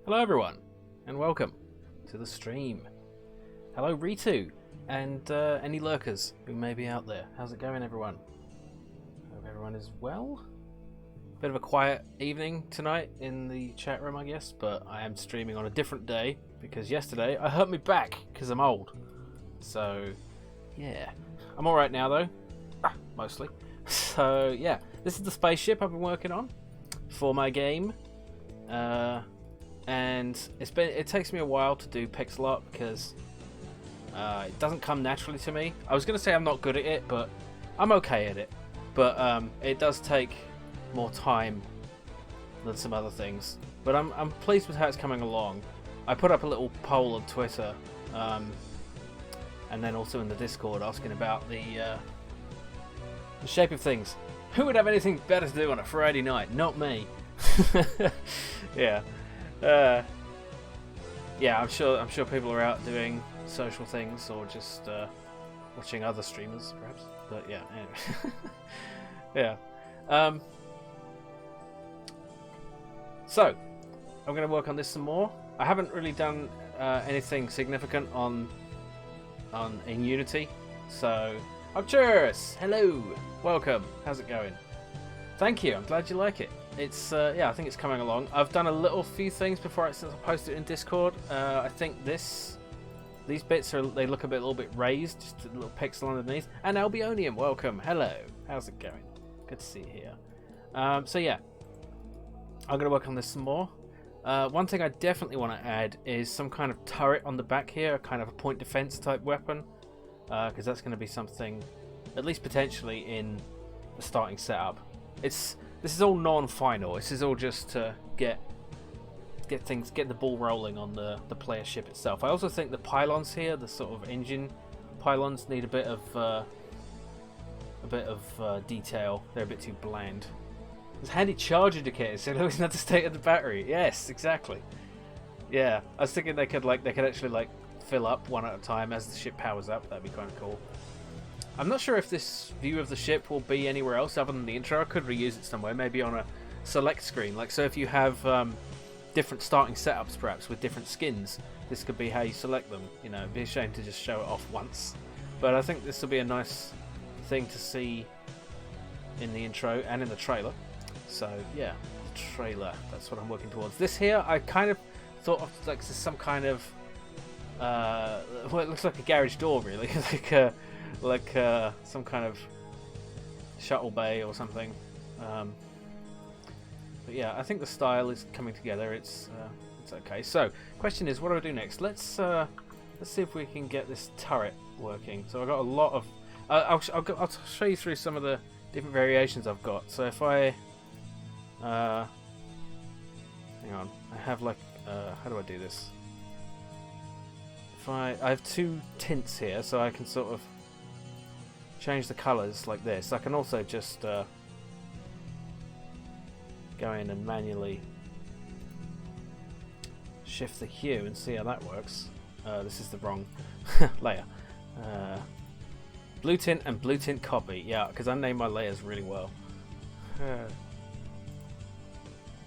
Hello everyone, and welcome to the stream. Hello Ritu, and any lurkers who may be out there. How's it going, everyone? Hope everyone is well. Bit of a quiet evening tonight in the chat room, I guess, but I am streaming on a different day because yesterday I hurt my back because I'm old. So, yeah. I'm alright now though, mostly. So, yeah, this is the spaceship I've been working on for my game. And it takes me a while to do pixel art because it doesn't come naturally to me. I was going to say I'm not good at it, but I'm okay at it. But it does take more time than some other things. But I'm pleased with how it's coming along. I put up a little poll on Twitter, and then also in the Discord, asking about the shape of things. Who would have anything better to do on a Friday night? Not me. Yeah. Yeah, I'm sure people are out doing social things or just watching other streamers, perhaps. But yeah, anyway. Yeah. So I'm going to work on this some more. I haven't really done anything significant in Unity, so I'm curious. Hello, welcome. How's it going? Thank you. I'm glad you like it. It's yeah, I think it's coming along. I've done a few things before since I posted it in Discord. I think these bits they look a little bit raised, just a little pixel underneath. And Albionium, welcome. Hello. How's it going? Good to see you here. So yeah, I'm gonna work on this some more. One thing I definitely want to add is some kind of turret on the back here, kind of a point defense type weapon, because that's going to be something, at least potentially, in the starting setup. This is all non-final. This is all just to get the ball rolling on the player ship itself. I also think the pylons here, the sort of engine pylons, need a bit of detail. They're a bit too bland. There's a handy charge indicator, so looking at the state of the battery. Yes, exactly. Yeah, I was thinking they could actually fill up one at a time as the ship powers up. That'd be kind of cool. I'm not sure if this view of the ship will be anywhere else other than the intro. I could reuse it somewhere, maybe on a select screen. So if you have different starting setups, perhaps with different skins, this could be how you select them. You know, it'd be a shame to just show it off once. But I think this will be a nice thing to see in the intro and in the trailer. So yeah, the trailer. That's what I'm working towards. This here, I kind of thought of this is some kind of well, it looks like a garage door, really, like some kind of shuttle bay or something. But yeah, I think the style is coming together. It's okay. So, question is, what do I do next? Let's see if we can get this turret working. So I got a lot of. I'll show you through some of the different variations I've got. So if I hang on, I have how do I do this? If I have two tints here, so I can sort of change the colours like this. I can also just go in and manually shift the hue and see how that works. This is the wrong layer. Blue tint and blue tint copy. Yeah, because I named my layers really well. Let's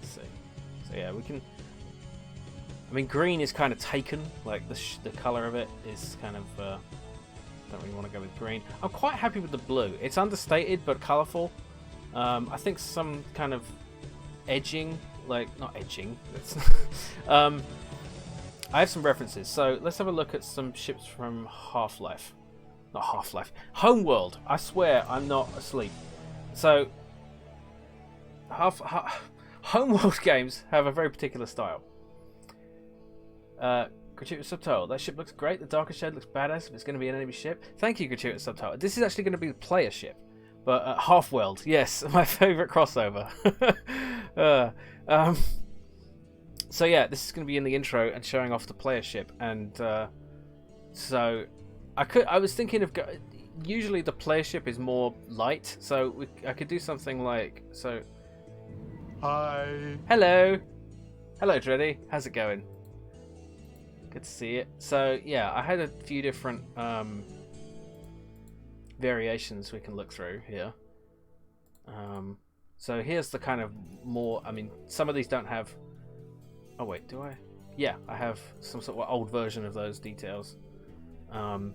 see. So yeah, we can. I mean, green is kind of taken. Like the colour of it is kind of. Don't really want to go with green. I'm quite happy with the blue. It's understated but colourful. I think some kind of edging, not edging. I have some references. So let's have a look at some ships from Half-Life. Not Half-Life. Homeworld. I swear I'm not asleep. So Homeworld games have a very particular style. Gratuitous Subtitle. That ship looks great. The Darker Shade looks badass if it's going to be an enemy ship. Thank you, Gratuitous Subtitle. This is actually going to be the player ship. But Half-World, yes, my favourite crossover. So yeah, this is going to be in the intro and showing off the player ship. And so I was thinking of... Usually the player ship is more light. So I could do something like... So. Hi. Hello. Hello, Dreddy. How's it going? Good to see it. So yeah, I had a few different variations we can look through here. So here's the kind of more, I mean, some of these don't have, oh wait, do I? Yeah, I have some sort of old version of those details. You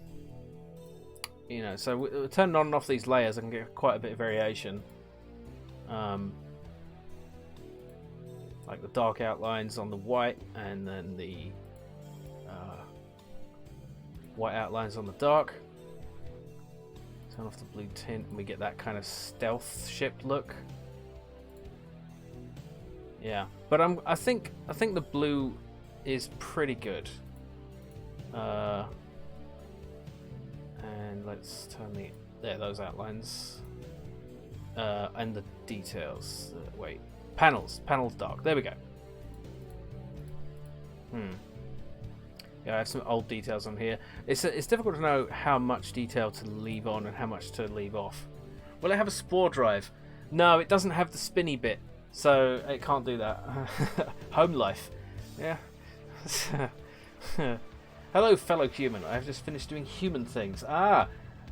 know, so we're turning on and off these layers, I can get quite a bit of variation. Like the dark outlines on the white, and then the white outlines on the dark. Turn off the blue tint, and we get that kind of stealth ship look. Yeah, but I think the blue is pretty good. And let's turn those outlines and the details. Wait, panels dark. There we go. Yeah, I have some old details on here. It's difficult to know how much detail to leave on and how much to leave off. Will it have a spore drive? No, it doesn't have the spinny bit, so it can't do that. Home life. Yeah. Hello, fellow human. I've just finished doing human things.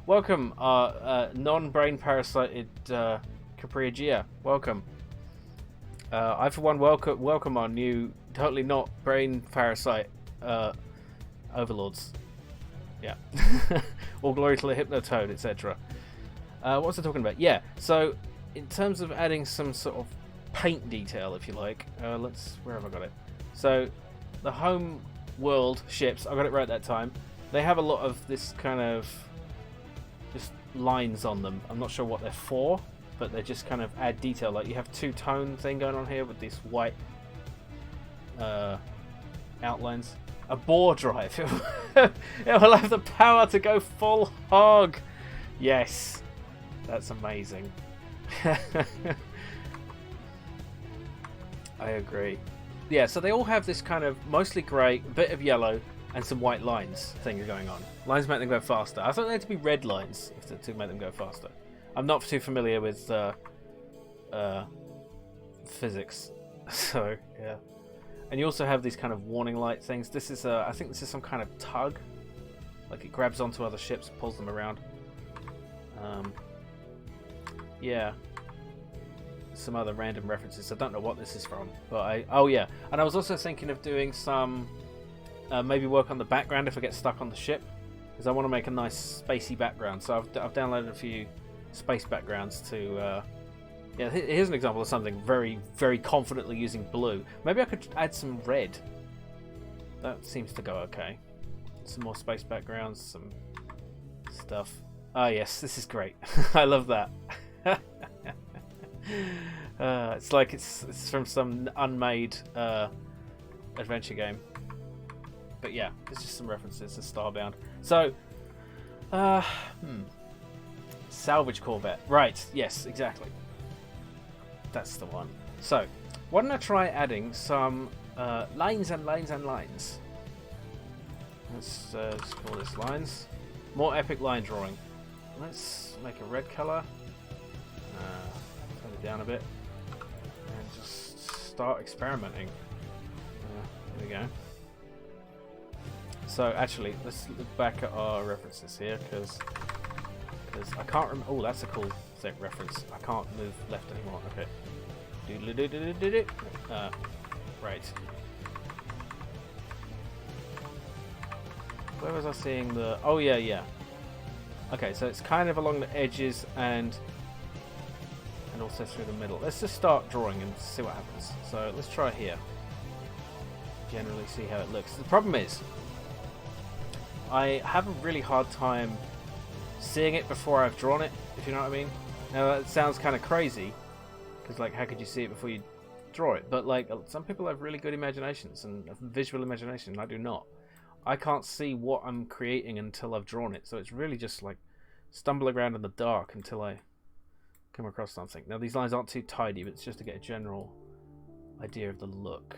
Welcome, our non-brain parasited Capriagia. Welcome. I, for one, welcome our new, totally not brain parasite overlords. Yeah. All glory to the Hypnotoad, etc. What was I talking about? Yeah, so in terms of adding some sort of paint detail, if you like, where have I got it? So the home world ships, I got it right that time, they have a lot of this kind of just lines on them. I'm not sure what they're for, but they just kind of add detail. Like you have two-tone thing going on here with this white outlines. A bore drive. It will have the power to go full hog. Yes, that's amazing. I agree. Yeah, so they all have this kind of mostly grey, a bit of yellow, and some white lines things going on. Lines make them go faster. I thought they had to be red lines to make them go faster. I'm not too familiar with physics, so yeah. And you also have these kind of warning light things. This is, I think this is some kind of tug. Like it grabs onto other ships and pulls them around. Yeah. Some other random references. I don't know what this is from, but oh yeah. And I was also thinking of doing some, maybe work on the background if I get stuck on the ship, because I want to make a nice spacey background. So I've downloaded a few space backgrounds to. Yeah, here's an example of something very, very confidently using blue. Maybe I could add some red. That seems to go okay. Some more space backgrounds, some stuff. Ah, yes, this is great. I love that. It's like it's from some unmade adventure game. But yeah, it's just some references to Starbound. So, salvage Corvette. Right, yes, exactly. That's the one. So, why don't I try adding some lines and lines and lines. Let's call this lines. More epic line drawing. Let's make a red colour. Turn it down a bit. And just start experimenting. There we go. So actually, let's look back at our references here, because I can't remember. Oh, that's a cool reference. I can't move left anymore. Okay. Right. Where was I seeing the? Oh yeah. Okay, so it's kind of along the edges and also through the middle. Let's just start drawing and see what happens. So let's try here. Generally see how it looks. The problem is, I have a really hard time seeing it before I've drawn it, if you know what I mean. Now that sounds kind of crazy, because like, how could you see it before you draw it? But like, some people have really good imaginations and visual imagination, and I do not. I can't see what I'm creating until I've drawn it, so it's really just like stumbling around in the dark until I come across something. Now these lines aren't too tidy, but it's just to get a general idea of the look.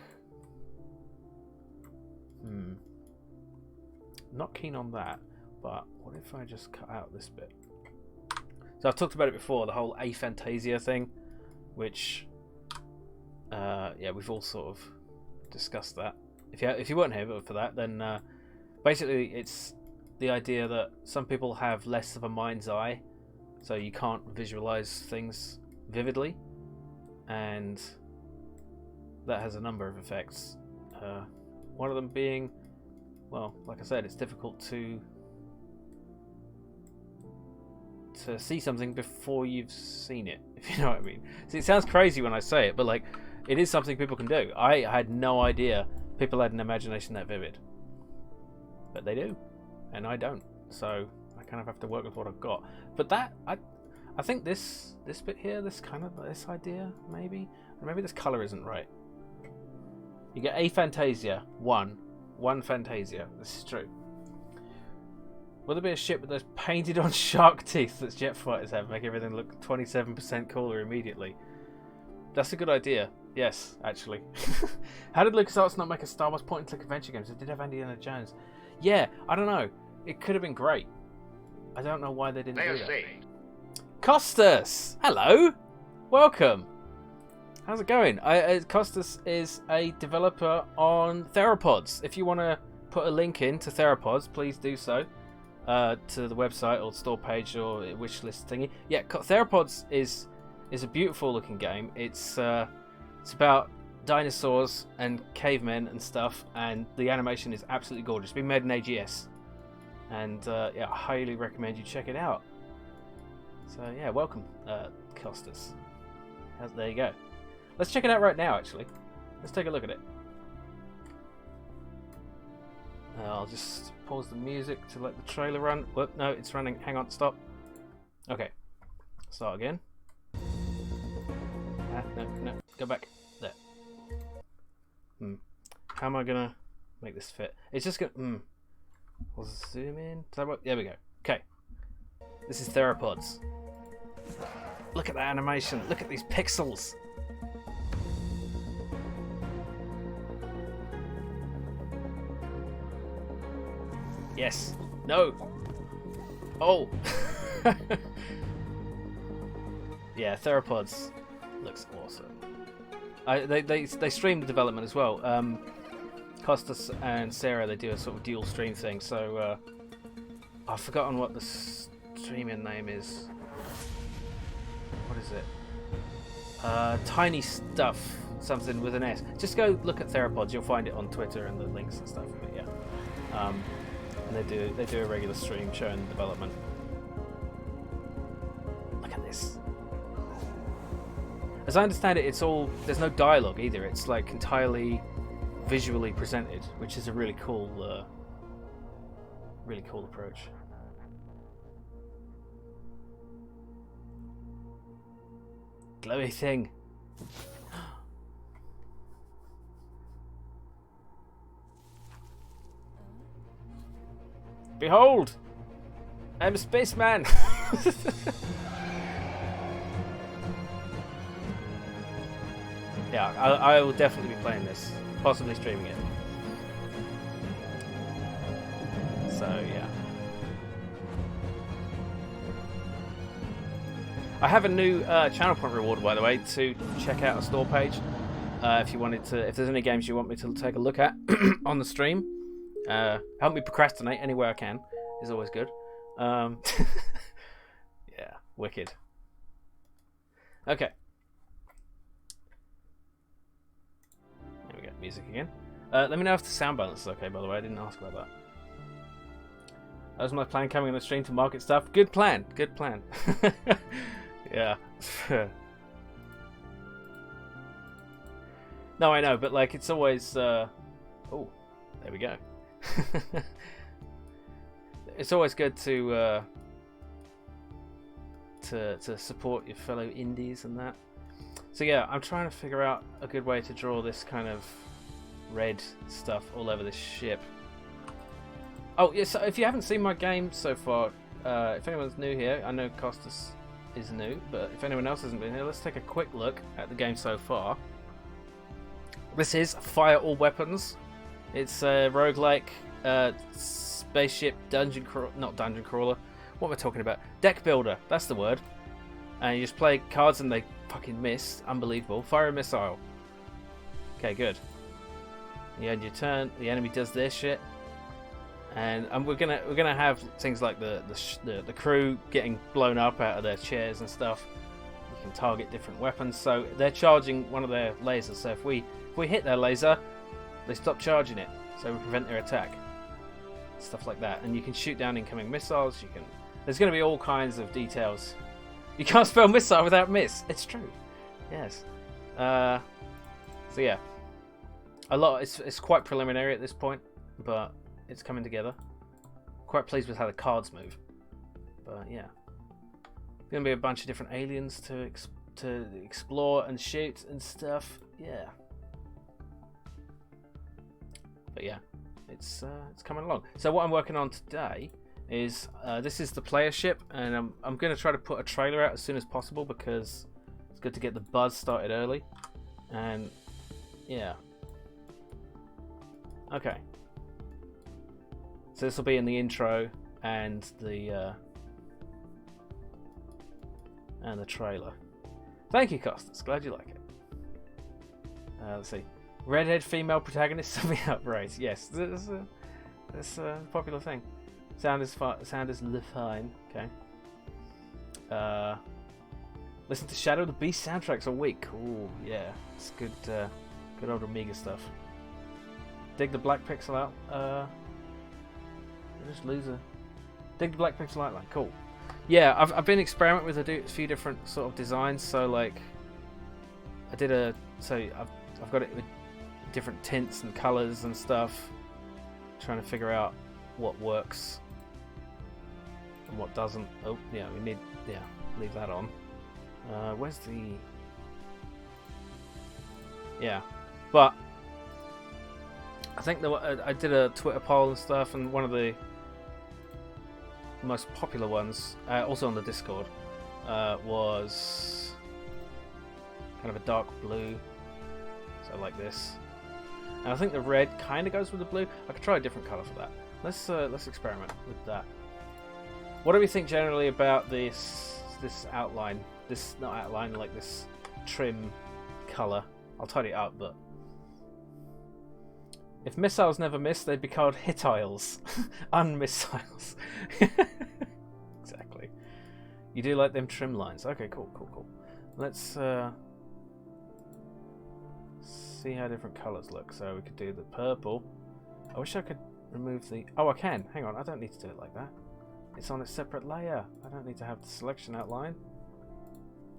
Not keen on that, but what if I just cut out this bit? So I've talked about it before, the whole aphantasia thing, which yeah, we've all sort of discussed that. If you weren't here for that, then basically it's the idea that some people have less of a mind's eye, so you can't visualize things vividly. and that has a number of effects. One of them being, well, like I said, it's difficult to see something before you've seen it, if you know what I mean. See, it sounds crazy when I say it, but like, it is something people can do. I had no idea people had an imagination that vivid, but they do, and I don't. So I kind of have to work with what I've got. But that I think this bit here, this idea, maybe this color isn't right. You get a Fantasia, one Fantasia. This is true. Will there be a ship with those painted on shark teeth that jet fighters have, make everything look 27% cooler immediately? That's a good idea. Yes, actually. How did LucasArts not make a Star Wars point-and-click adventure game? It did have Indiana Jones. Yeah, I don't know. It could have been great. I don't know why they didn't do that. Costas! Hello! Welcome! How's it going? Costas is a developer on Theropods. If you want to put a link in to Theropods, please do so. To the website or store page or wishlist thingy. Yeah, Theropods is a beautiful looking game. It's about dinosaurs and cavemen and stuff, and the animation is absolutely gorgeous. It's been made in AGS, and yeah, I highly recommend you check it out. So yeah, welcome, Costas. There you go. Let's check it out right now. Actually, let's take a look at it. I'll just pause the music to let the trailer run. Whoop, no, it's running. Hang on, stop. Okay, start again. No, go back. There. How am I gonna make this fit? It's just gonna. We'll zoom in. There we go. Okay. This is Theropods. Look at that animation. Look at these pixels. Yes. No. Oh. Yeah, Theropods looks awesome. They stream the development as well. Costas and Sarah, they do a sort of dual stream thing. So I've forgotten what the streaming name is. What is it? Tiny Stuff, something with an S. Just go look at Theropods. You'll find it on Twitter and the links and stuff. But yeah. And they do a regular stream showing the development. Look at this. As I understand it, there's no dialogue either. It's like entirely visually presented, which is a really cool approach. Glowy thing. Behold! I'm a spaceman! Yeah, I will definitely be playing this. Possibly streaming it. So, yeah. I have a new channel point reward, by the way, to check out a store page. If there's any games you want me to take a look at on the stream. Help me procrastinate any way I can is always good. Yeah, wicked. Okay. There we go, music again. Let me know if the sound balance is okay, by the way. I didn't ask about that. That was my plan coming on the stream to market stuff. Good plan, good plan. Yeah. No, I know, but like it's always. Oh, there we go. It's always good to support your fellow indies and that. So yeah, I'm trying to figure out a good way to draw this kind of red stuff all over this ship. Oh yeah, so if you haven't seen my game so far, if anyone's new here, I know Costas is new, but if anyone else hasn't been here, let's take a quick look at the game so far. This is Fire All Weapons. It's a roguelike spaceship not dungeon crawler. What am I talking about? Deck builder, that's the word. And you just play cards and they fucking miss. Unbelievable. Fire a missile. Okay, good. You end your turn. The enemy does their shit, and we're gonna have things like the crew getting blown up out of their chairs and stuff. can target different weapons. So they're charging one of their lasers. So if we hit their laser, they stop charging it. So we prevent their attack. Stuff like that. And you can shoot down incoming missiles. There's going to be all kinds of details. You can't spell missile without miss. It's true. Yes. So yeah, it's quite preliminary at this point, but it's coming together. Quite pleased with how the cards move. But yeah, gonna be a bunch of different aliens to explore and shoot and stuff. Yeah. But yeah, it's coming along. So what I'm working on today is this is the player ship, and I'm gonna try to put a trailer out as soon as possible because it's good to get the buzz started early. And yeah. Okay. So this will be in the intro and the trailer. Thank you, Costas. Glad you like it. Let's see. Redhead female protagonist summing up right. Yes, that's a popular thing. Sound is fine. Okay. Listen to Shadow the Beast soundtracks a week. Ooh, yeah, it's good. Good old Amiga stuff. Dig the black pixel out. Just loser. Dig the black pixel outline. Cool. Yeah, I've been experimenting with a few different sort of designs. So like, I've got it with different tints and colors and stuff. Trying to figure out what works and what doesn't. Oh yeah, leave that on. Where's the? Yeah, but I think I did a Twitter poll and stuff, and one of the most popular ones, also on the Discord, was kind of a dark blue, so like this. And I think the red kind of goes with the blue. I could try a different color for that. Let's experiment with that. What do we think generally about this outline? This not outline, like this trim color. I'll tidy it up, but if missiles never miss, they'd be called Hittiles. Unmissiles. Exactly. You do like them trim lines. Okay, cool. Let's see how different colours look. So we could do the purple. I wish I could remove the... Oh, I can. Hang on, I don't need to do it like that. It's on a separate layer. I don't need to have the selection outline.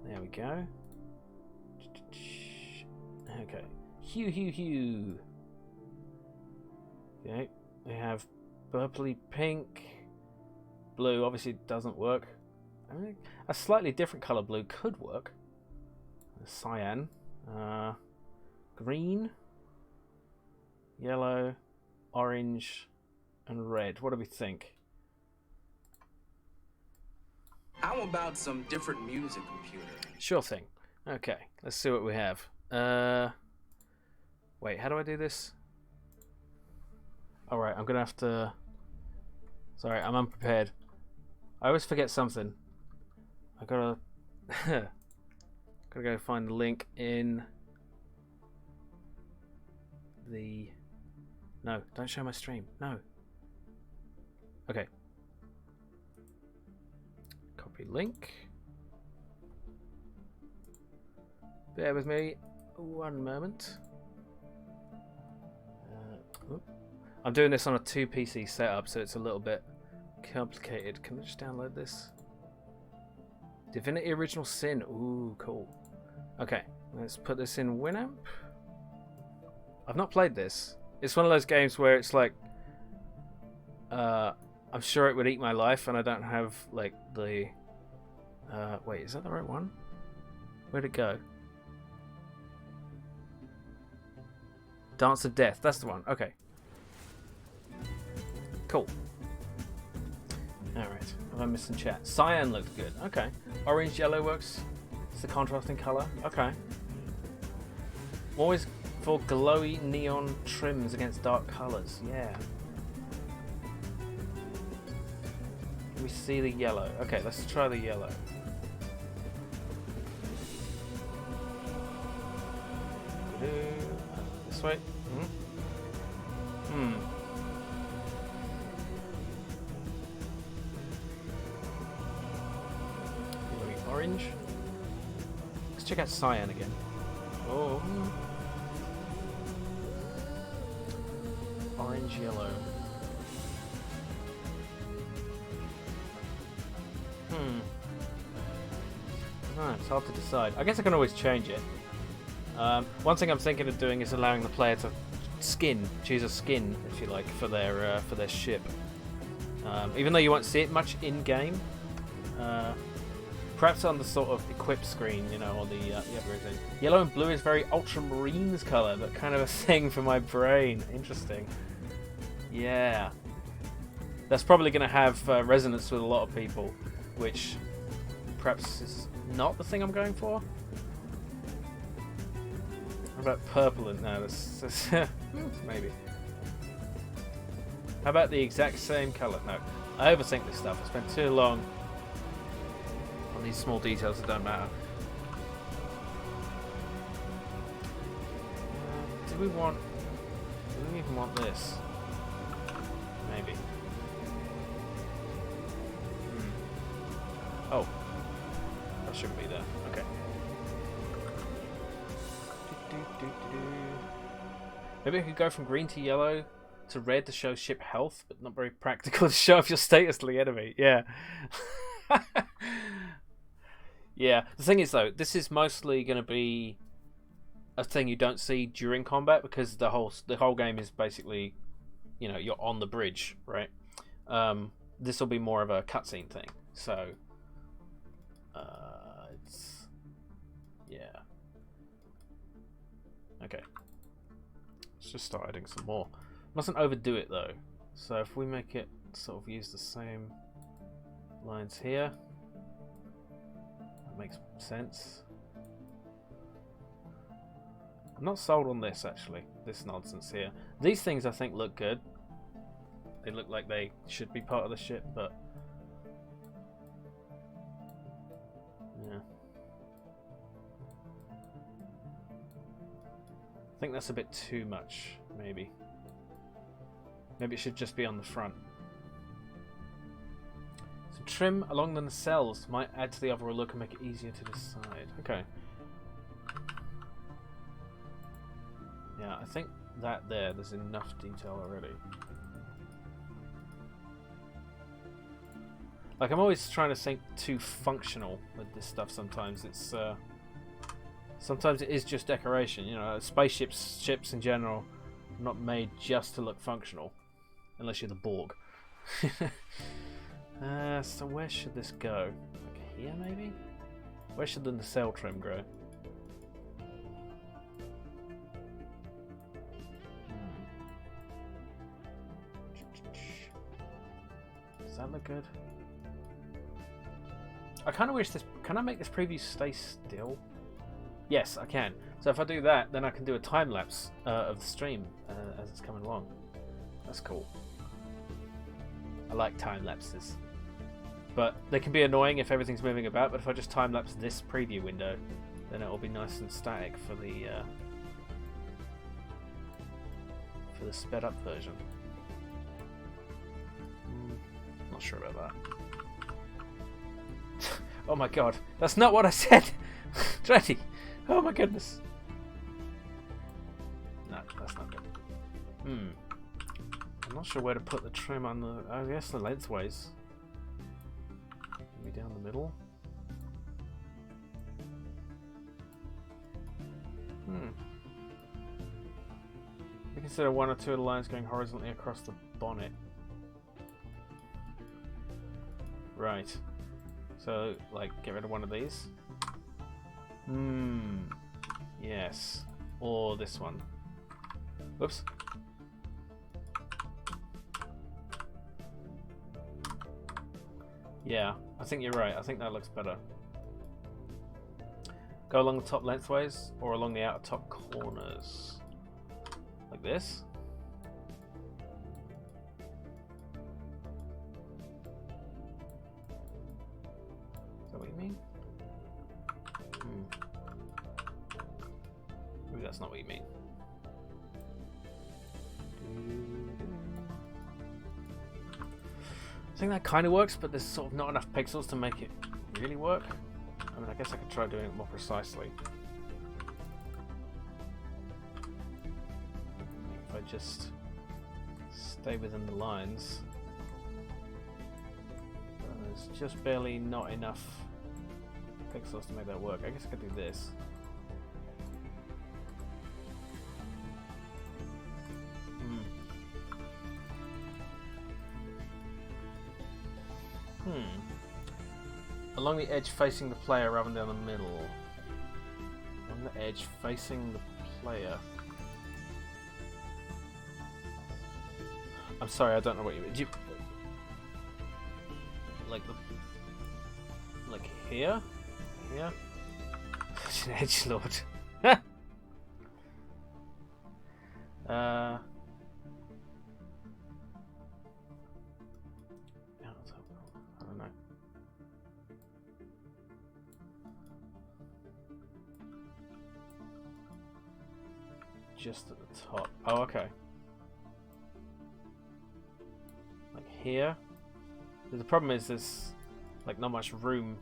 There we go. Okay. Hue. Okay, we have purpley pink. Blue obviously doesn't work. I mean, a slightly different colour blue could work. Cyan. Green. Yellow. Orange. And red. What do we think? How about some different music, computer? Sure thing. Okay, let's see what we have. Wait, how do I do this? Alright, I'm gonna have to... Sorry, I'm unprepared. I always forget something. I gotta... gotta go find the link in... the... No, don't show my stream. No. Okay. Copy link. Bear with me one moment. I'm doing this on a 2 PC setup, so it's a little bit complicated. Can I just download this? Divinity Original Sin. Ooh, cool. Okay, let's put this in Winamp. I've not played this. It's one of those games where it's like, I'm sure it would eat my life, and I don't have like the. Wait, is that the right one? Where'd it go? Dance of Death. That's the one. Okay. Cool. Alright. Have I missed some chat? Cyan looks good. Okay. Orange, yellow works. It's the contrasting colour. Okay. Always for glowy neon trims against dark colours. Yeah. We see the yellow. Okay, let's try the yellow. This way. Orange. Let's check out cyan again. Oh. Orange, yellow. No, it's hard to decide. I guess I can always change it. One thing I'm thinking of doing is allowing the player to choose a skin, if you like, for their ship. Even though you won't see it much in game, perhaps on the sort of equip screen, you know, or the everything. Yellow and blue is very ultramarines color, but kind of a thing for my brain. Interesting. Yeah, that's probably going to have resonance with a lot of people, which perhaps is not the thing I'm going for. How about purple and no, that's maybe. How about the exact same colour? No, I overthink this stuff. I spend too long on these small details that don't matter. Do we even want this? Maybe. Oh, that shouldn't be there. Okay. Maybe I could go from green to yellow to red to show ship health, but not very practical to show off your status to the enemy. Yeah. Yeah. The thing is, though, this is mostly going to be a thing you don't see during combat because the whole game is basically, you know, you're on the bridge, right? This will be more of a cutscene thing. So, it's yeah. Okay. Let's just start adding some more. Mustn't overdo it though. So if we make it sort of use the same lines here, that makes sense. I'm not sold on this actually, this nonsense here. These things I think look good. They look like they should be part of the ship, but yeah. I think that's a bit too much, maybe. Maybe it should just be on the front. Some trim along the nacelles might add to the overall look and make it easier to decide. Okay. Yeah, I think there's enough detail already. Like, I'm always trying to think too functional with this stuff sometimes. It's, sometimes it is just decoration, you know, ships in general are not made just to look functional. Unless you're the Borg. So where should this go? Like here, maybe? Where should the nacelle trim go? Does that look good? I kind of wish this... Can I make this preview stay still? Yes, I can. So if I do that, then I can do a time-lapse of the stream as it's coming along. That's cool. I like time-lapses. But they can be annoying if everything's moving about, but if I just time-lapse this preview window, then it'll be nice and static for the sped-up version. Not sure about that. Oh my god, that's not what I said! Dreddy! Oh my goodness! No, that's not good. I'm not sure where to put the trim on the... I guess the lengthways. Maybe down the middle? We consider one or two of the lines going horizontally across the bonnet. Right. So, like, get rid of one of these? Yes. Or this one. Whoops. Yeah, I think you're right. I think that looks better. Go along the top lengthways or along the outer top corners. Like this. Is that what you mean? Maybe that's not what you mean. I think that kind of works, but there's sort of not enough pixels to make it really work. I mean, I guess I could try doing it more precisely. If I just stay within the lines. There's just barely not enough pixels to make that work. I guess I could do this. Along the edge facing the player rather than down the middle. On the edge facing the player. I'm sorry, I don't know what you mean. Like here? Here? Such an edgelord. I don't know. Just at the top. Oh, okay. Like here. The problem is there's like not much room.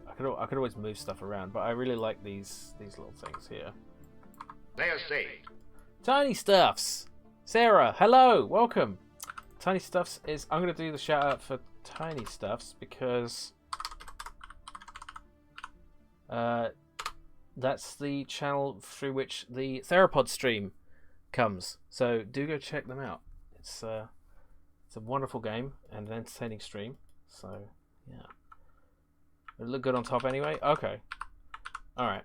I could always move stuff around, but I really like these little things here. They are saved. Tiny Stuffs! Sarah, hello! Welcome! Tiny Stuffs is... I'm going to do the shout out for Tiny Stuffs because... that's the channel through which the Theropod stream comes. So do go check them out. It's a wonderful game and an entertaining stream. So, yeah. It'll look good on top anyway? Okay. Alright.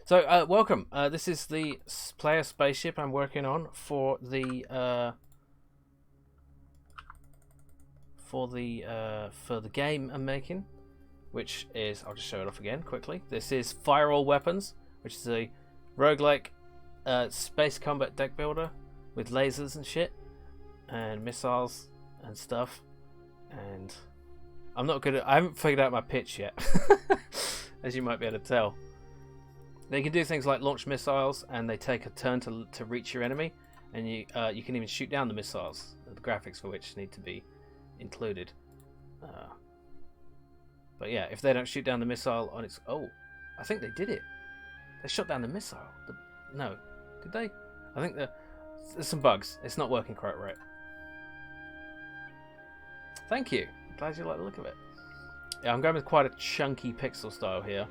So, welcome. This is the player spaceship I'm working on for the game I'm making, which is, I'll just show it off again quickly. This is Fire All Weapons, which is a roguelike space combat deck builder with lasers and shit and missiles and stuff. And I'm not good at, I haven't figured out my pitch yet, as you might be able to tell. They can do things like launch missiles, and they take a turn to reach your enemy, and you can even shoot down the missiles, the graphics for which need to be included. But yeah, if they don't shoot down the missile on its... Oh, I think they did it. They shot down the missile. No, did they? I think there's some bugs. It's not working quite right. Thank you. Glad you like the look of it. Yeah, I'm going with quite a chunky pixel style here.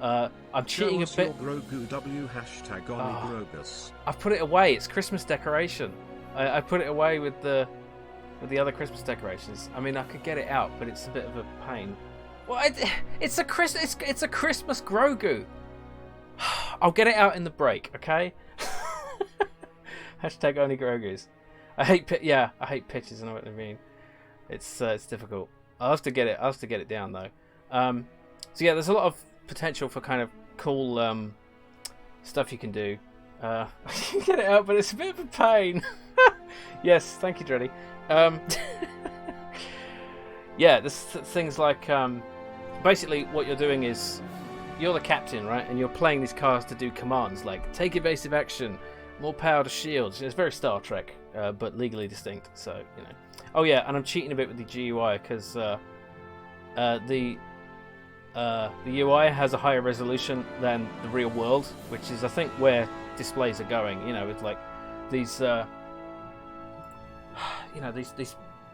I'm cheating a bit. Grogu W hashtag Grogus. I've put it away. It's Christmas decoration. I put it away with the other Christmas decorations. I mean, I could get it out, but it's a bit of a pain. Well, it's a Christmas Grogu. I'll get it out in the break, okay? Hashtag only Grogus. I hate pitches. I know what I mean. It's difficult. I'll have to get it down though. So yeah, there's a lot of potential for kind of cool stuff you can do. I can get it out, but it's a bit of a pain. Yes, thank you, Dreddy. Yeah, there's things like basically what you're doing is you're the captain, right? And you're playing these cards to do commands like take evasive action, more power to shields. It's very Star Trek, but legally distinct. So you know. Oh yeah, and I'm cheating a bit with the GUI because the UI has a higher resolution than the real world, which is I think where displays are going. You know, with like these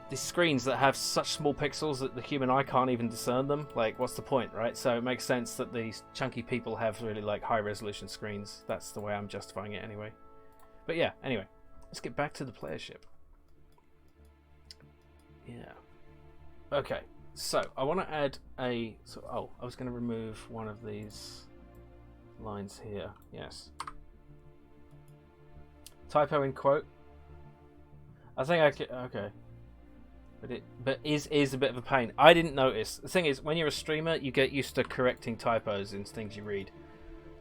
these screens that have such small pixels that the human eye can't even discern them. Like, what's the point, right? So it makes sense that these chunky people have really like high resolution screens. That's the way I'm justifying it anyway. But yeah, anyway, let's get back to the player ship. Yeah. Okay. So I want to add a. So I was going to remove one of these lines here. Yes. Typo in quote. I think I could. Okay. But is a bit of a pain. I didn't notice. The thing is, when you're a streamer, you get used to correcting typos in things you read.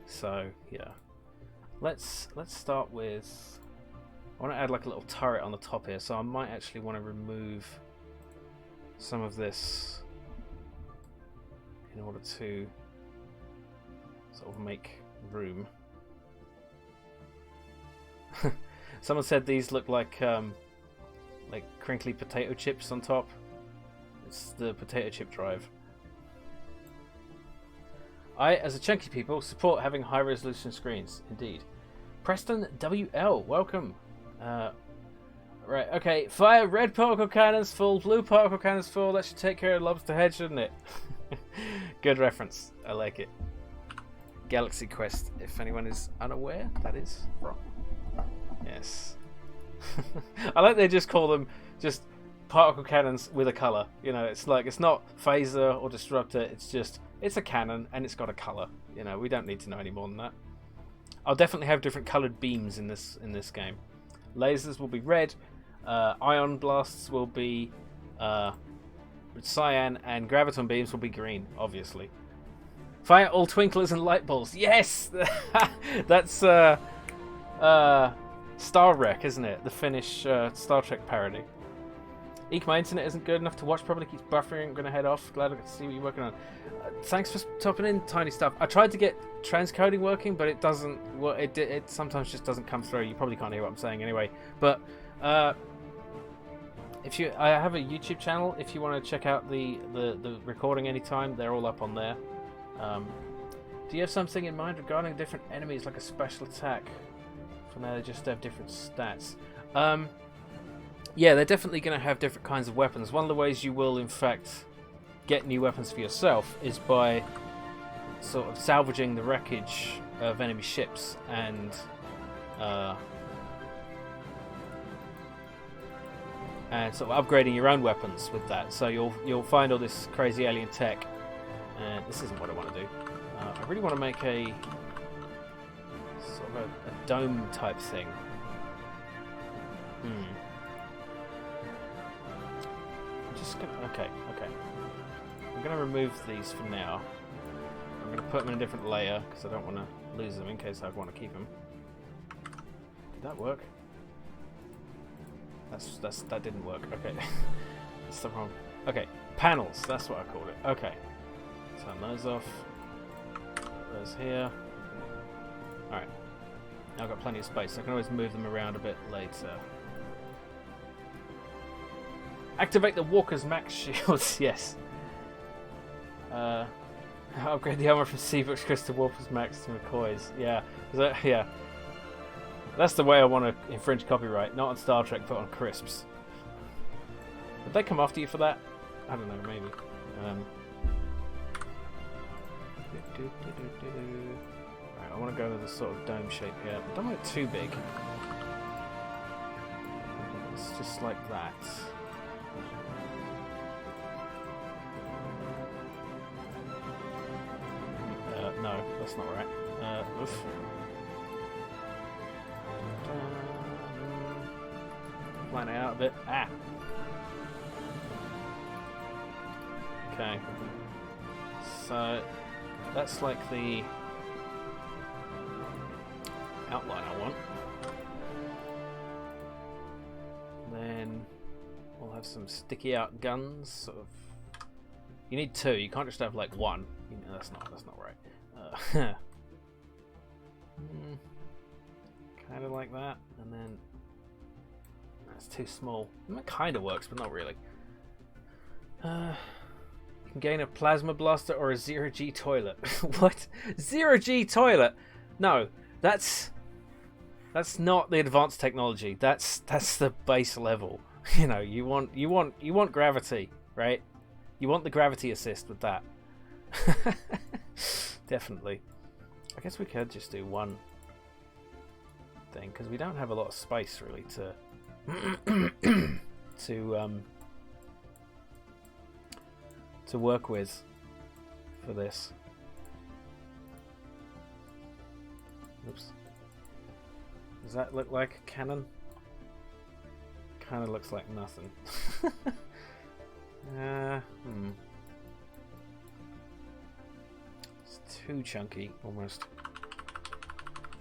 So yeah. Let's start with. I want to add like a little turret on the top here, so I might actually want to remove some of this in order to sort of make room. Someone said these look like crinkly potato chips on top. It's the potato chip drive. I, as a chunky people, support having high resolution screens. Indeed. Preston WL, welcome. Right, okay. Fire red particle cannons full, blue particle cannons full. That should take care of lobster head, shouldn't it? Good reference. I like it. Galaxy Quest, if anyone is unaware, that is wrong. Yes. I like they just call them just particle cannons with a colour. You know, it's like, it's not phaser or disruptor, it's a cannon and it's got a colour. You know, we don't need to know any more than that. I'll definitely have different coloured beams in this game. Lasers will be red, ion blasts will be cyan, and graviton beams will be green, obviously. Fire all twinklers and light balls. Yes! That's Star Wreck, isn't it? The Finnish Star Trek parody. Eek, my internet isn't good enough to watch, probably keeps buffering. I'm going to head off. Glad I got to see what you're working on. Thanks for topping in, Tiny Stuff. I tried to get transcoding working, but it doesn't. Well, it sometimes just doesn't come through. You probably can't hear what I'm saying anyway. But I have a YouTube channel. If you want to check out the recording anytime, they're all up on there. Do you have something in mind regarding different enemies, like a special attack? For now, they just have different stats. Yeah, they're definitely going to have different kinds of weapons. One of the ways you will, in fact, get new weapons for yourself is by sort of salvaging the wreckage of enemy ships and sort of upgrading your own weapons with that. So you'll find all this crazy alien tech, and this isn't what I want to do. I really want to make a sort of a dome type thing. Okay. I'm gonna remove these for now. I'm gonna put them in a different layer because I don't want to lose them in case I want to keep them. Did that work? That didn't work. Okay, that's the wrong. Okay, panels. That's what I called it. Okay, turn those off. Put those here. All right. Now I've got plenty of space. So I can always move them around a bit later. Activate the Walker's Max shields, yes. Upgrade the armor from Seabrook's Crystal Walker's Max to McCoy's. Yeah. Yeah. That's the way I want to infringe copyright, not on Star Trek, but on crisps. Would they come after you for that? I don't know, maybe. Right, I want to go with a sort of dome shape here. I don't want it too big. It's just like that. No, that's not right. Oof. Line it out a bit. Ah! Okay. So, that's like the outline I want. Then we'll have some sticky out guns, sort of. You need two. You can't just have like one. That's not right. Kind of like that, and then that's too small. That kind of works, but not really. You can gain a plasma blaster or a 0G toilet. What? 0G toilet? No, that's not the advanced technology. That's the base level. You know, you want gravity, right? You want the gravity assist with that. Definitely. I guess we could just do one thing because we don't have a lot of space really to work with for this. Oops. Does that look like a cannon? Kind of looks like nothing. It's too chunky, almost.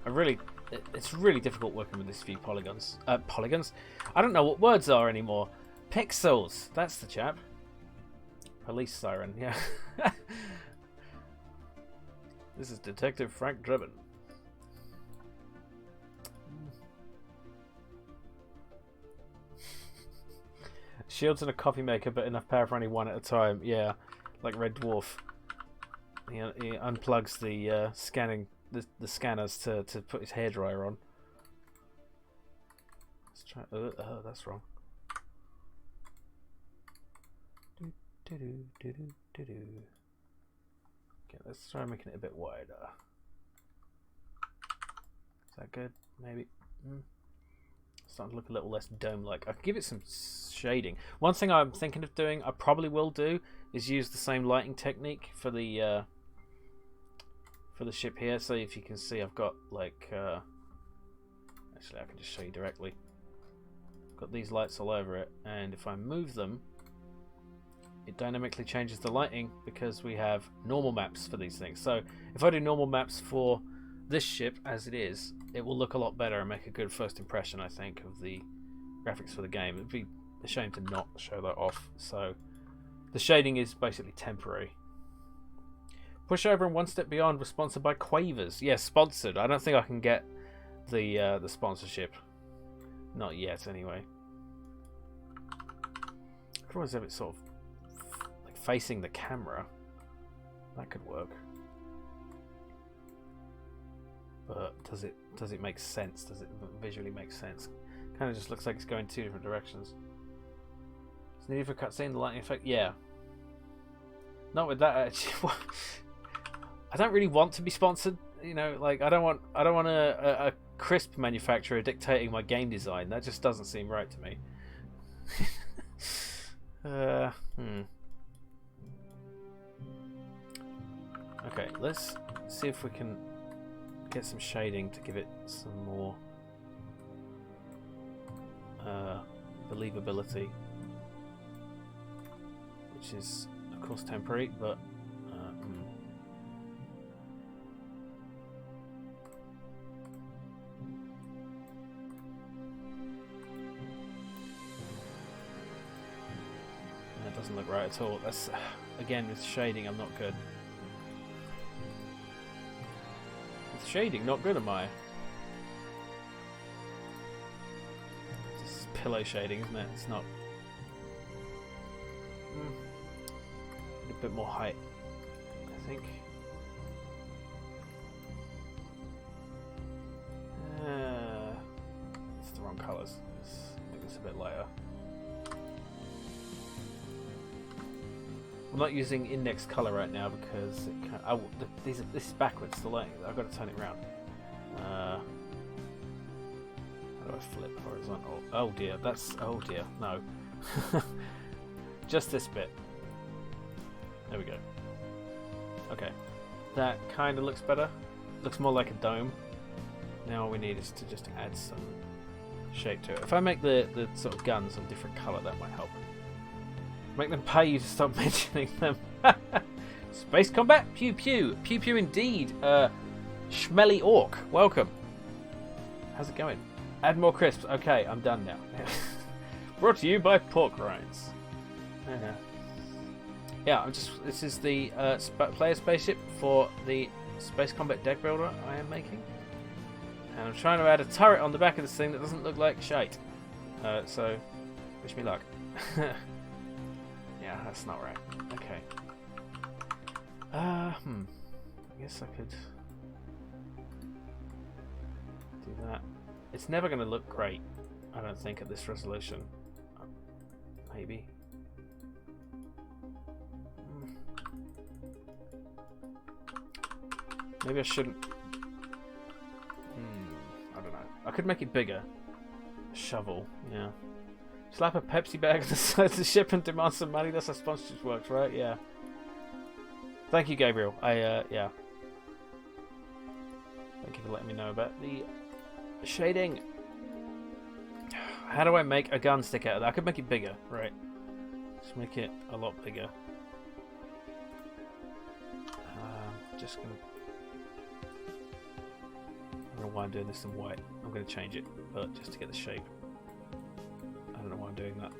It's really difficult working with this few polygons. Polygons? I don't know what words are anymore. Pixels. That's the chap. Police siren. Yeah. This is Detective Frank Drebin. Shields and a coffee maker, but enough power for only one at a time. Yeah, like Red Dwarf. He unplugs the the scanners to put his hairdryer on. Let's try. Oh, that's wrong. Okay, let's try making it a bit wider. Is that good? Maybe. Starting to look a little less dome-like. I could give it some shading. One thing I'm thinking of doing, I probably will do, is use the same lighting technique for the ship here. So if you can see, I've got like actually I can just show you directly. Got these lights all over it, and if I move them, it dynamically changes the lighting because we have normal maps for these things. So if I do normal maps for this ship as it is, it will look a lot better and make a good first impression, I think, of the graphics for the game. It'd be a shame to not show that off. So the shading is basically temporary. Push Over and One Step Beyond was sponsored by Quavers. Yes, sponsored. I don't think I can get the sponsorship. Not yet, anyway. I could always have it sort of like facing the camera. That could work. But does it make sense? Does it visually make sense? Kind of just looks like it's going two different directions. It's needed for cutscene, the lighting effect. Yeah. Not with that actually. I don't really want to be sponsored. You know, like I don't want a crisp manufacturer dictating my game design. That just doesn't seem right to me. Okay, let's see if we can get some shading to give it some more believability, which is of course temporary, but that doesn't look right at all. That's again with shading, I'm not good. Shading, not good, am I? This is pillow shading, isn't it? It's not. A bit more height, I think. It's the wrong colours. I think it's a bit lighter. I'm not using index color right now because it can, this is backwards. The lighting. I've got to turn it around. How do I flip horizontal? Oh dear, that's oh dear. No, just this bit. There we go. Okay, that kind of looks better. Looks more like a dome. Now all we need is to just add some shape to it. If I make the sort of guns of different color, that might help. Make them pay you to stop mentioning them. Space combat? Pew pew. Pew pew indeed. Schmelly Orc, welcome. How's it going? Add more crisps. Okay, I'm done now. Brought to you by Pork Rinds. Yeah, this is the player spaceship for the space combat deck builder I am making. And I'm trying to add a turret on the back of this thing that doesn't look like shite. So, wish me luck. Yeah, that's not right. Okay. I guess I could do that. It's never going to look great, I don't think, at this resolution. Maybe. Maybe I shouldn't. I don't know. I could make it bigger. Shovel, yeah. Slap a Pepsi bag on the side of the ship and demand some money. That's how sponsorship works, right? Yeah. Thank you, Gabriel. Yeah. Thank you for letting me know about the shading. How do I make a gun stick out of that? I could make it bigger, right? Just make it a lot bigger. Just gonna. I don't know why I'm doing this in white. I'm gonna change it, but just to get the shape. I don't know why I'm doing that.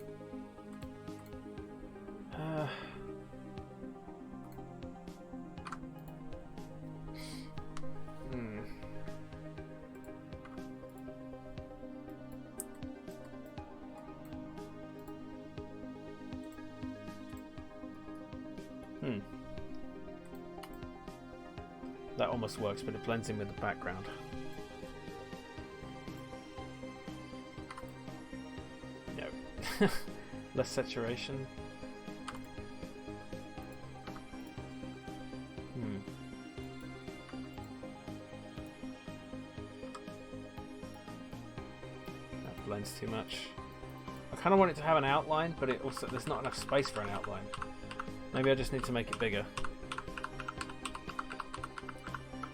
That almost works, but it blends in with the background. No. Less saturation. That blends too much. I kind of want it to have an outline, but it also there's not enough space for an outline. Maybe I just need to make it bigger.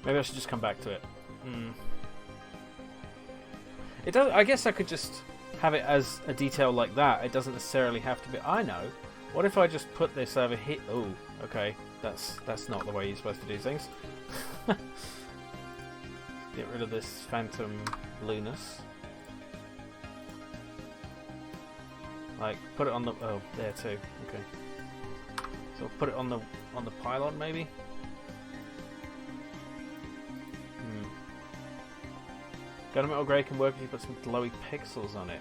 Maybe I should just come back to it. It does. I guess I could just have it as a detail like that. It doesn't necessarily have to be. I know. What if I just put this over here? Oh, okay. That's not the way you're supposed to do things. Get rid of this phantom blueness. Like put it on the. Oh, there too. Okay. So put it on the pylon maybe. Gunmetal grey can work if you put some glowy pixels on it.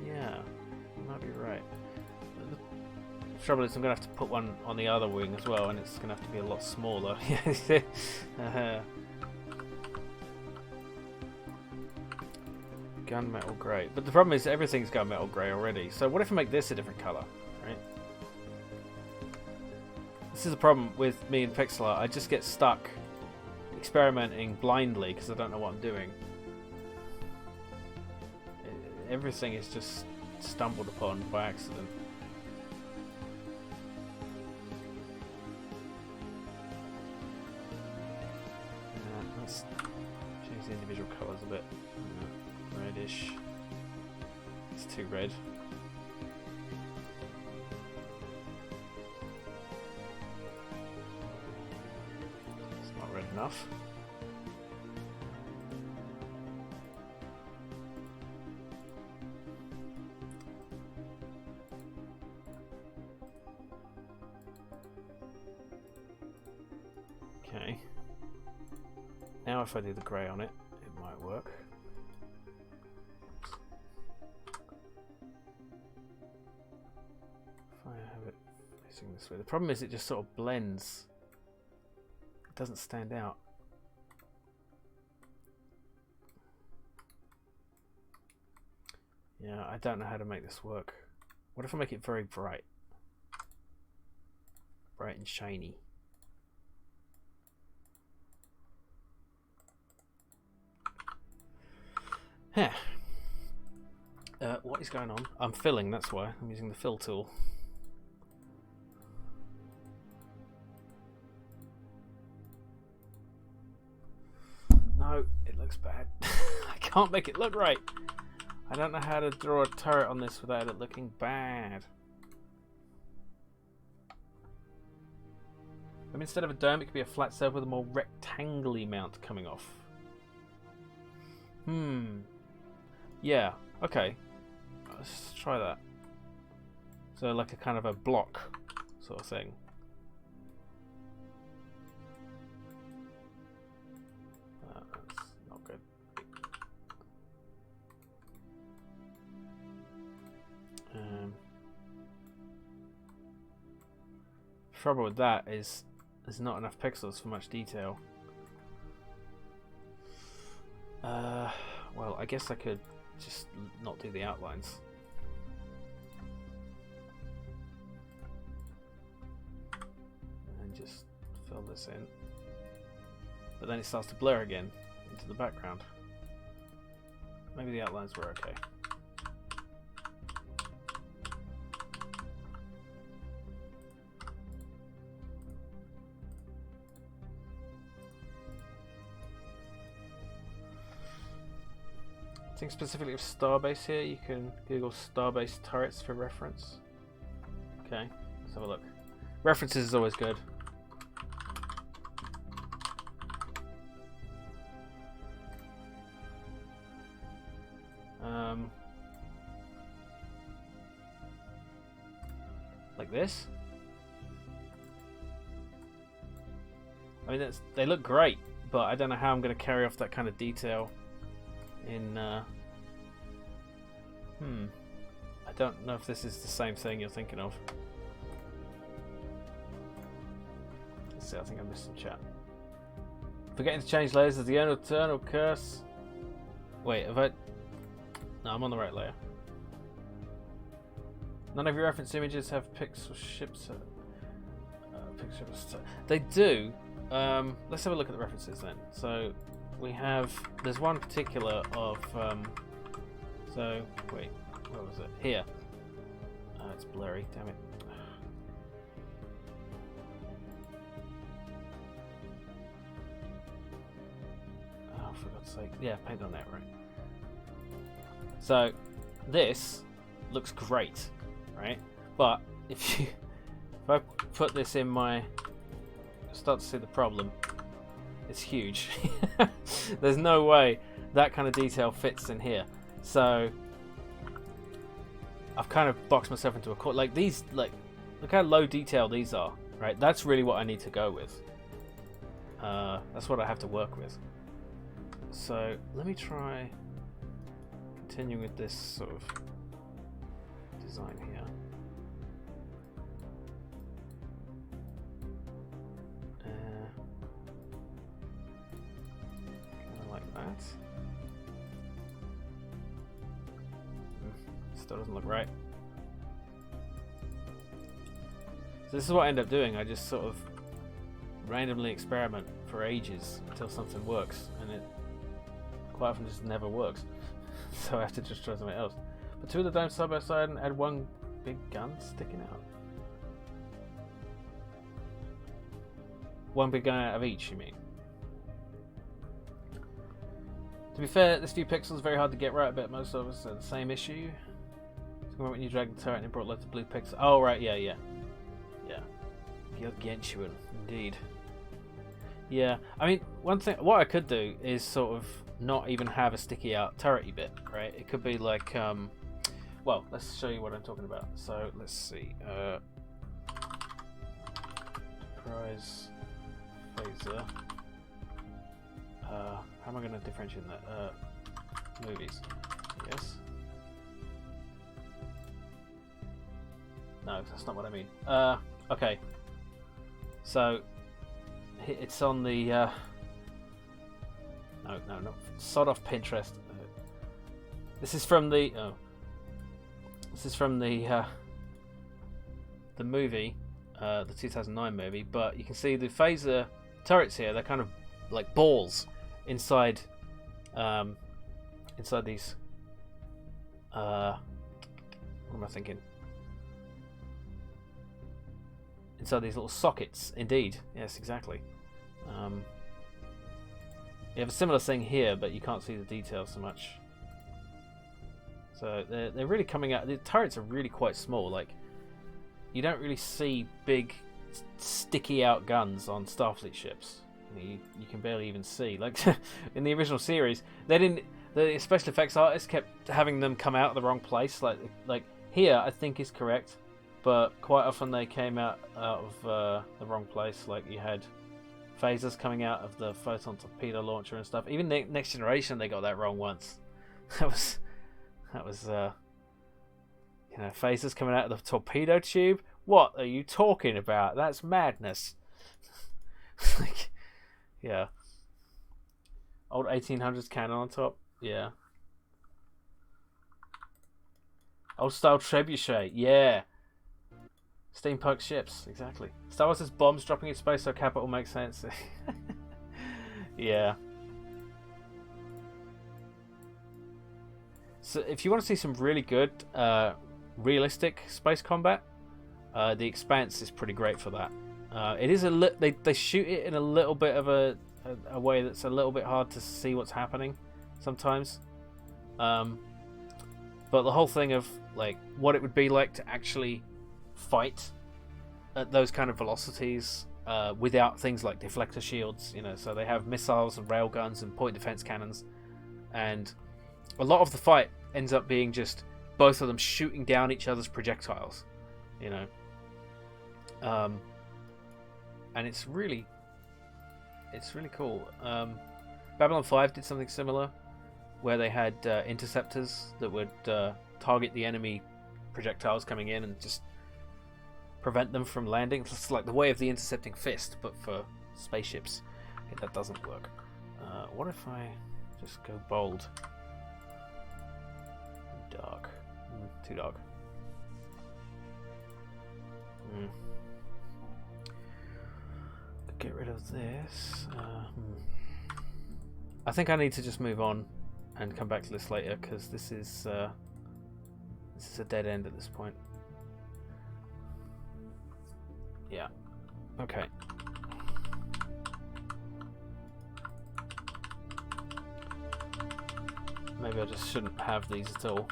Yeah, you might be right. The trouble is I'm going to have to put one on the other wing as well, and it's going to have to be a lot smaller. Gunmetal grey. But the problem is everything's gunmetal grey already. So what if I make this a different colour? Right? This is the problem with me and pixel art. I just get stuck experimenting blindly because I don't know what I'm doing. Everything is just stumbled upon by accident. Let's change the individual colours a bit. Reddish. It's too red. Enough. Okay. Now if I do the grey on it, it might work. If I have it facing this way. The problem is it just sort of blends. It doesn't stand out. Yeah, I don't know how to make this work. What if I make it very bright? Bright and shiny. Huh. What is going on? I'm filling, that's why. I'm using the fill tool. No, it looks bad. I can't make it look right. I don't know how to draw a turret on this without it looking bad. I mean, instead of a dome, it could be a flat surface with a more rectangular mount coming off. Yeah, okay. Let's try that. So like a kind of a block sort of thing. That's not good. Trouble with that is there's not enough pixels for much detail. Well, I guess I could just not do the outlines. And just fill this in. But then it starts to blur again into the background. Maybe the outlines were okay. Specifically of Starbase here, you can Google Starbase turrets for reference. Okay, let's have a look. References is always good. Like this. I mean, they look great, but I don't know how I'm going to carry off that kind of detail in I don't know if this is the same thing you're thinking of. Let's see. I think I missed some chat. Forgetting to change layers is the eternal curse. Wait, have I... No, I'm on the right layer. None of your reference images have pixel ships. They do. Let's have a look at the references then. So we have. There's one particular of. So wait, where was it? Here. It's blurry. Damn it. Oh, for God's sake! Yeah, paint on that right. So this looks great, right? But if I put this in my, start to see the problem. It's huge. There's no way that kind of detail fits in here. So I've kind of boxed myself into a corner. Like these, like look how low detail these are, right? That's really what I need to go with. That's what I have to work with. So let me try continuing with this sort of design here. Like that. Still doesn't look right. So this is what I end up doing. I just sort of randomly experiment for ages until something works, and it quite often just never works. So I have to just try something else. Put two of the domes side by side and add one big gun sticking out. One big gun out of each, you mean? To be fair, this few pixels is very hard to get right, but most of us are the same issue. So when you drag the turret and it brought loads of blue pixels. Oh, right, yeah. Gargantuan, indeed. Yeah, I mean, one thing, what I could do is sort of not even have a sticky out turrety bit, right? It could be like, well, let's show you what I'm talking about. So, let's see. Prize phaser. How am I going to differentiate that? Movies. Yes. No, that's not what I mean. Okay. So, it's on the... No, sod off Pinterest. This is from the... Oh. This is from the movie, the 2009 movie, but you can see the phaser turrets here, they're kind of like balls inside inside these what am I thinking? Inside these little sockets, indeed. Yes, exactly. You have a similar thing here, but you can't see the details so much. So they're really coming out. The turrets are really quite small. Like you don't really see big, sticky out guns on Starfleet ships. You can barely even see. Like in the original series, they didn't. The special effects artists kept having them come out of the wrong place. Like here, I think is correct, but quite often they came out of the wrong place. Like you had phasers coming out of the photon torpedo launcher and stuff. Even Next Generation, they got that wrong once. That was you know, phasers coming out of the torpedo tube. What are you talking about? That's madness. Like, yeah. Old 1800s cannon on top. Yeah. Old style trebuchet. Yeah. Steampunk ships. Exactly. Star Wars' bombs dropping in space so capital makes sense. Yeah. So if you want to see some really good realistic space combat, The Expanse is pretty great for that. It is they shoot it in a little bit of a way that's a little bit hard to see what's happening sometimes. But the whole thing of like what it would be like to actually fight at those kind of velocities without things like deflector shields, you know, so they have missiles and railguns and point defense cannons, and a lot of the fight ends up being just both of them shooting down each other's projectiles, you know. And it's really cool. Babylon 5 did something similar, where they had interceptors that would target the enemy projectiles coming in and just prevent them from landing. It's like the way of the intercepting fist, but for spaceships. Okay, that doesn't work. What if I just go bold? Dark. Too dark. Get rid of this. I think I need to just move on and come back to this later, because this is a dead end at this point. Yeah. Okay. Maybe I just shouldn't have these at all.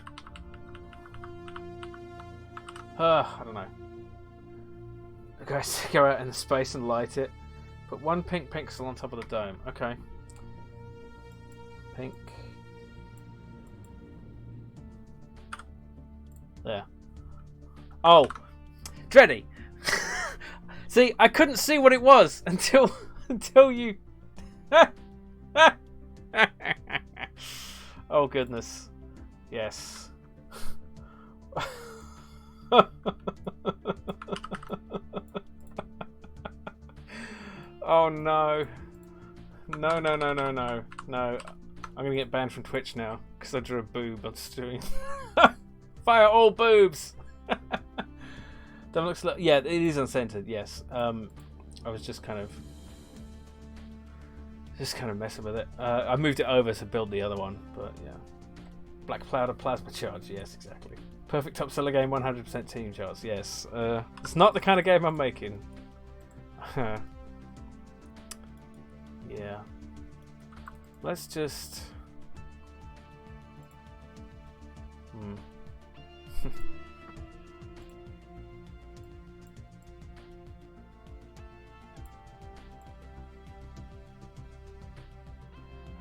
I don't know. Okay, so go out into space and light it. Put one pink pixel on top of the dome. Okay. Pink. There. Oh! Dreddy! See, I couldn't see what it was until you... Oh goodness. Yes. Oh no. No. I'm gonna get banned from Twitch now because I drew a boob on stream. Fire all boobs! That looks like... Yeah, it is uncensored, yes. I was just kind of messing with it. I moved it over to build the other one, but yeah. Black Cloud of Plasma Charge, yes, exactly. Perfect top seller game, 100% team charts, yes. It's not the kind of game I'm making. Yeah. Let's just...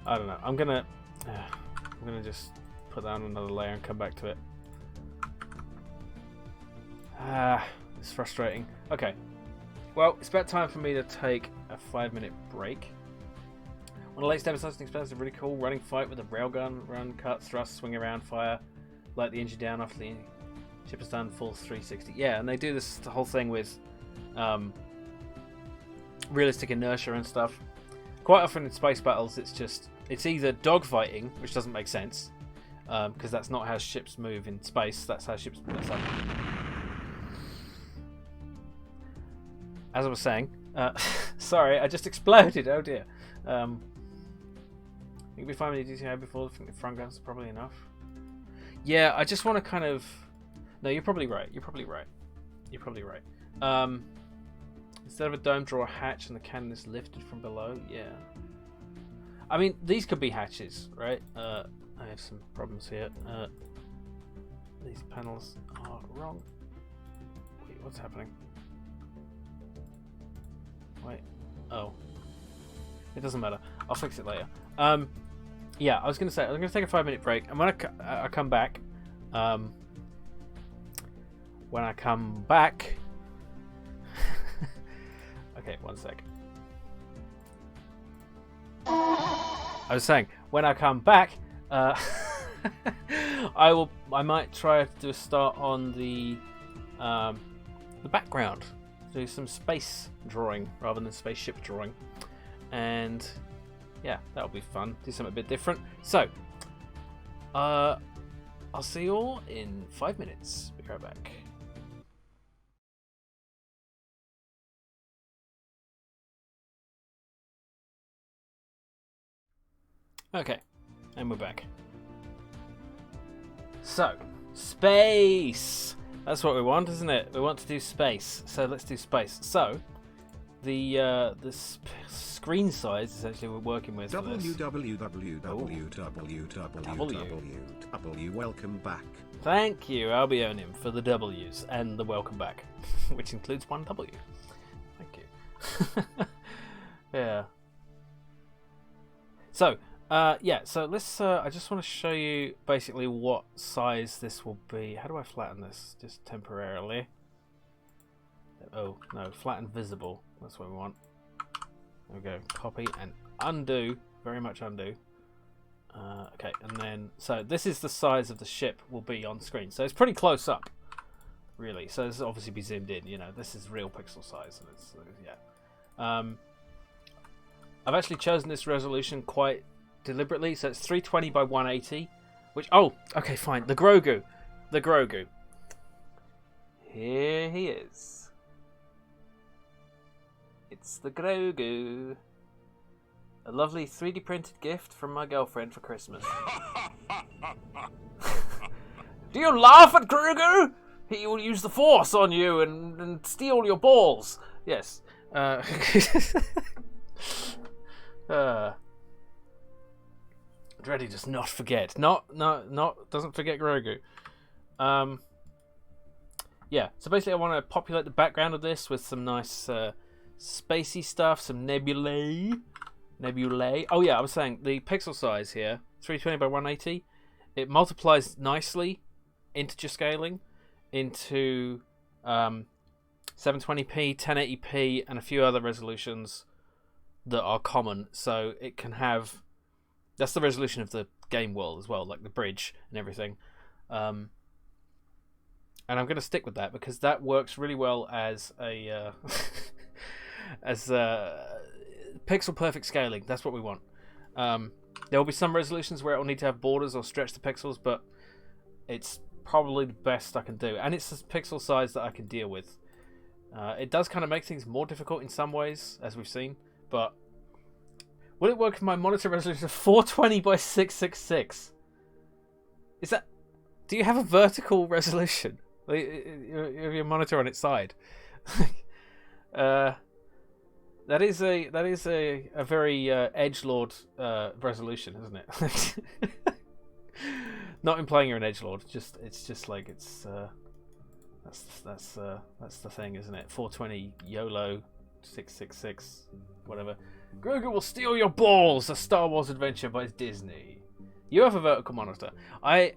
I don't know. I'm gonna just put that on another layer and come back to it. It's frustrating. Okay. Well, it's about time for me to take a 5-minute break. One of the latest demonstration experiments is a really cool running fight with a railgun, run, cut, thrust, swing around, fire, light the engine down after the ship is done, full 360. Yeah, and they do this the whole thing with realistic inertia and stuff. Quite often in space battles, it's either dogfighting, which doesn't make sense, because that's not how ships move in space. That's how ships. As I was saying, sorry, I just exploded. Oh dear. You can be fine with your DCI before the front guns are probably enough. Yeah, I just want to kind of. No, you're probably right. Instead of a dome, draw a hatch and the cannon is lifted from below. Yeah. I mean, these could be hatches, right? I have some problems here. These panels are wrong. Wait, what's happening? Wait. Oh. It doesn't matter. I'll fix it later. Yeah, I was going to say, I'm going to take a 5-minute break. And when I come back... Okay, one sec. I was saying, when I come back, I might try to do a start on the background, do some space drawing rather than spaceship drawing, and yeah, that'll be fun. Do something a bit different. So, I'll see you all in 5 minutes. Be right back. Okay, and we're back. So, space! That's what we want, isn't it? We want to do space, so let's do space. So, the screen size essentially we're working with for this. www. Welcome back. Thank you, Albionium, for the W's and the welcome back, which includes one W. Thank you. Yeah. So, yeah, so let's, I just want to show you basically what size this will be. How do I flatten this? Just temporarily. Oh, no, flatten visible. That's what we want. There we go. Copy and undo. Very much undo. Okay, and then, so this is the size of the ship will be on screen. So it's pretty close up. really. So this will obviously be zoomed in. You know, this is real pixel size, and it's yeah. I've actually chosen this resolution quite deliberately, so it's 320 by 180. Which okay, fine. The Grogu. Here he is. It's the Grogu. A lovely 3D printed gift from my girlfriend for Christmas. Do you laugh at Grogu? He will use the Force on you and steal your balls. Yes. Dreddy does not forget. Doesn't forget Grogu. Yeah, so basically I want to populate the background of this with some nice spacey stuff, some nebulae. Oh yeah, I was saying the pixel size here, 320 by 180, it multiplies nicely integer scaling into 720p, 1080p, and a few other resolutions that are common. So it can have, that's the resolution of the game world as well, like the bridge and everything. And I'm going to stick with that because that works really well as a pixel perfect scaling. That's what we want. There will be some resolutions where it will need to have borders or stretch the pixels, but it's probably the best I can do, and it's a pixel size that I can deal with. It does kind of make things more difficult in some ways, as we've seen, but will it work with my monitor resolution of 420 by 666? Is that? Do you have a vertical resolution? You have your monitor on its side. That is a very edgelord resolution, isn't it? Not implying you're an edgelord. It's just like that's the thing, isn't it? 420 YOLO 666 whatever. Grogu will steal your balls. A Star Wars adventure by Disney. You have a vertical monitor. I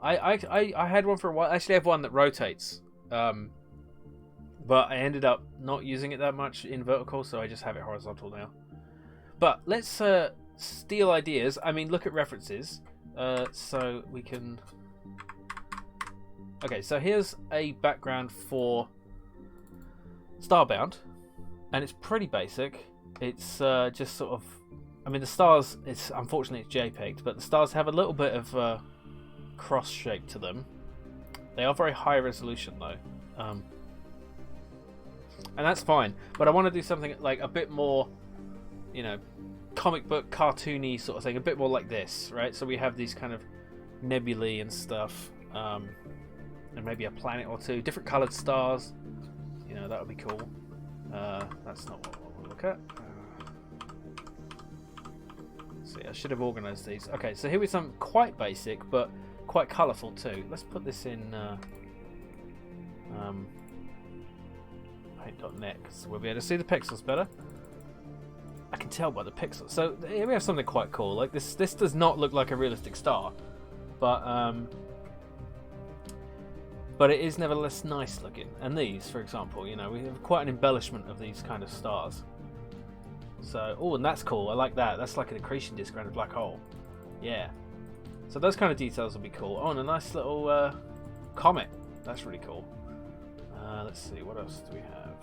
had one for a while. I actually have one that rotates. But I ended up not using it that much in vertical, so I just have it horizontal now. But let's steal ideas. I mean, look at references. So we can... Okay, so here's a background for Starbound. And it's pretty basic. It's just sort of... I mean, the stars, unfortunately it's JPEG'd, but the stars have a little bit of cross shape to them. They are very high resolution, though. And that's fine, but I want to do something like a bit more, you know, comic book cartoony sort of thing, a bit more like this, right? So we have these kind of nebulae and stuff, and maybe a planet or two, different coloured stars. You know, that would be cool. That's not what we'll look at. See, I should have organised these. Okay, so here we some quite basic, but quite colourful too. Let's put this in paint.net because we'll be able to see the pixels better. I can tell by the pixels. So here we have something quite cool. Like this does not look like a realistic star, but it is nevertheless nice looking. And these, for example, you know, we have quite an embellishment of these kind of stars. So, oh, and that's cool. I like that. That's like an accretion disk around a black hole. Yeah. So those kind of details will be cool. Oh, and a nice little comet. That's really cool. Let's see, what else do we have?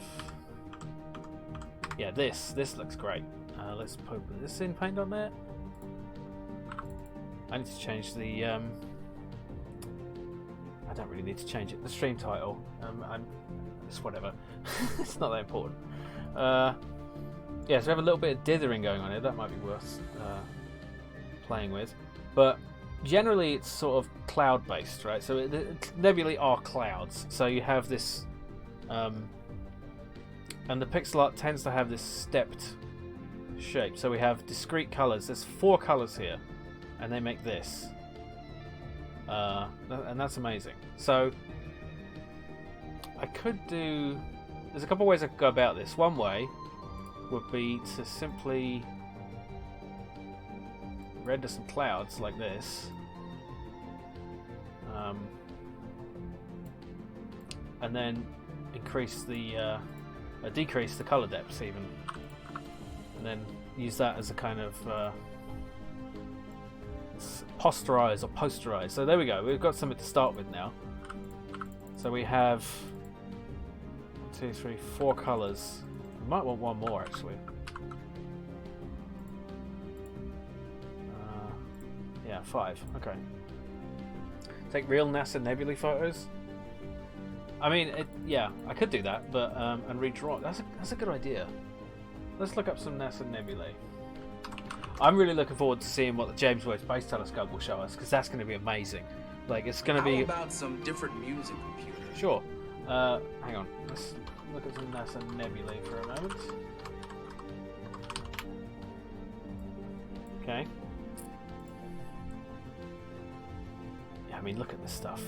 Yeah, this looks great. Let's put this in paint.net. I need to change the... I don't really need to change it. The stream title. It's whatever. It's not that important. Yeah, so we have a little bit of dithering going on here. That might be worth playing with. But generally it's sort of cloud-based, right? So nebulae are clouds. So you have this... and the pixel art tends to have this stepped shape. So we have discrete colours. There's 4 colours here. And they make this. And that's amazing. So I could do... There's a couple of ways I could go about this. One way would be to simply render some clouds like this. And then increase the decrease the color depths even, and then use that as a kind of posterize or posterize. So there we go. We've got something to start with now. So we have 1, 2, 3, 4 colours. We might want one more actually. Yeah, 5. Okay. Take real NASA nebulae photos. I mean, yeah, I could do that, but and redraw. That's a good idea. Let's look up some NASA nebulae. I'm really looking forward to seeing what the James Webb Space Telescope will show us, because that's going to be amazing. Like, it's going to be. How about some different music computers? Sure. Hang on. Let's look at some NASA nebulae for a moment. Okay. Yeah, I mean, look at this stuff.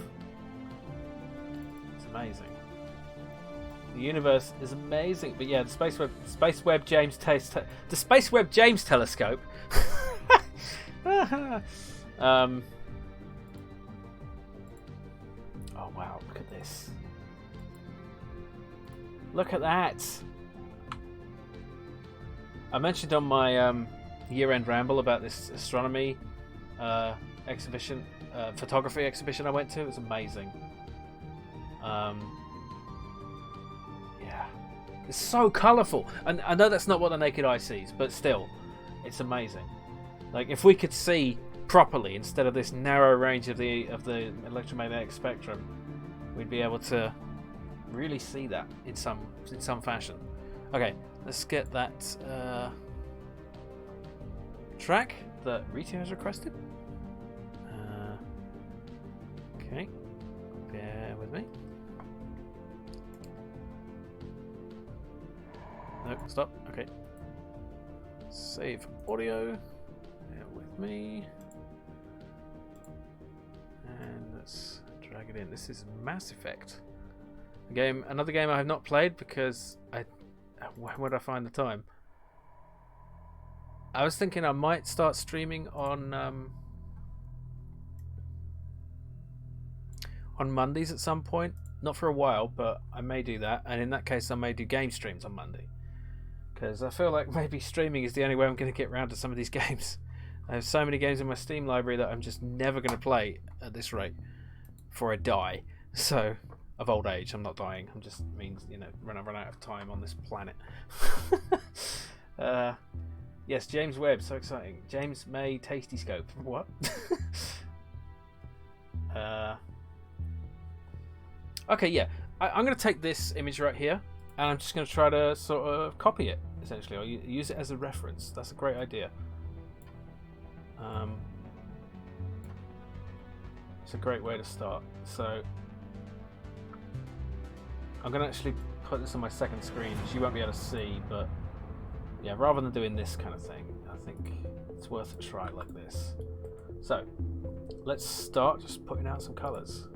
It's amazing. The universe is amazing, but yeah, the Space Webb James Telescope. Oh wow! Look at this. Look at that. I mentioned on my year-end ramble about this astronomy exhibition, photography exhibition I went to. It was amazing. Yeah, it's so colourful, and I know that's not what the naked eye sees, but still, it's amazing. Like, if we could see properly instead of this narrow range of the electromagnetic spectrum, we'd be able to really see that in some fashion. Okay, let's get that track that Rita has requested. Okay, bear with me. No, stop. Okay. Save audio. Bear with me. And let's drag it in. This is Mass Effect. Another game I have not played because when would I find the time? I was thinking I might start streaming on Mondays at some point. Not for a while, but I may do that. And in that case, I may do game streams on Monday. Because I feel like maybe streaming is the only way I'm going to get around to some of these games. I have so many games in my Steam library that I'm just never going to play at this rate before I die. So, of old age, I'm not dying. I'm just means, you know, run out of time on this planet. Yes, James Webb, so exciting. James May Tasty Scope. What? Okay, yeah. I'm going to take this image right here, and I'm just going to try to sort of copy it, essentially, or use it as a reference. That's a great idea. It's a great way to start. So I'm going to actually put this on my second screen, which you won't be able to see, but yeah, rather than doing this kind of thing, I think it's worth a try like this. So let's start just putting out some colours.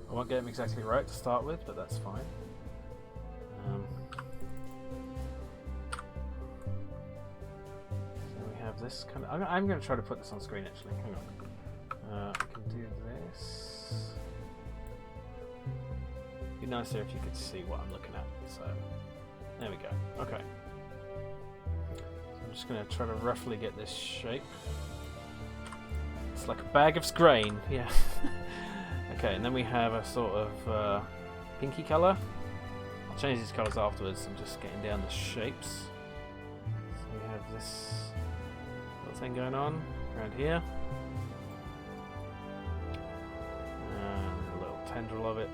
I won't get them exactly right to start with, but that's fine. So we have this kind of. I'm going to try to put this on screen actually. Hang on. I can do this. It'd be nicer if you could see what I'm looking at. So there we go. Okay. So I'm just going to try to roughly get this shape. It's like a bag of grain. Yeah. Okay, and then we have a sort of pinky colour. I'll change these colours afterwards. I'm just getting down the shapes. So we have this little thing going on around here. And a little tendril of it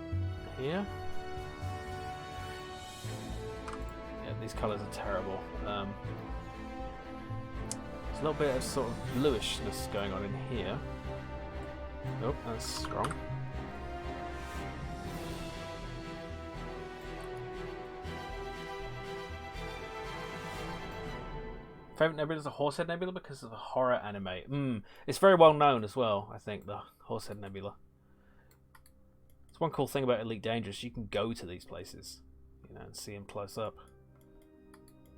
here. Yeah, these colours are terrible. There's a little bit of sort of bluishness going on in here. Oh, that's strong. Favorite nebula is the Horsehead Nebula because of the horror anime. It's very well known as well, I think, the Horsehead Nebula. It's one cool thing about Elite Dangerous. You can go to these places, you know, and see them close up.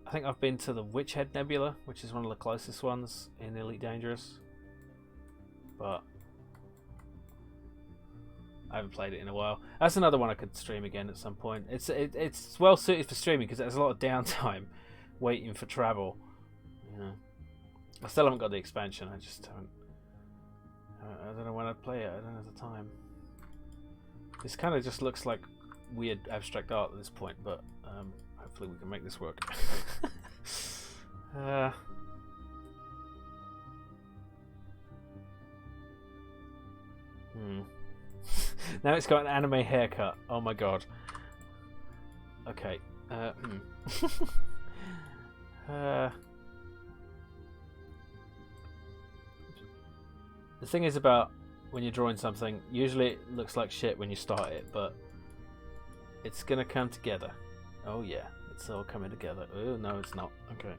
I think I've been to the Witchhead Nebula, which is one of the closest ones in Elite Dangerous. But I haven't played it in a while. That's another one I could stream again at some point. It's well suited for streaming because there's a lot of downtime waiting for travel. Yeah. I still haven't got the expansion. I just haven't. I don't know when I'd play it. I don't have the time. This kind of just looks like weird abstract art at this point, but hopefully we can make this work. Now it's got an anime haircut. Oh my god. Okay. The thing is about when you're drawing something, usually it looks like shit when you start it, but it's gonna come together. Oh yeah, it's all coming together. Oh no, it's not. Okay.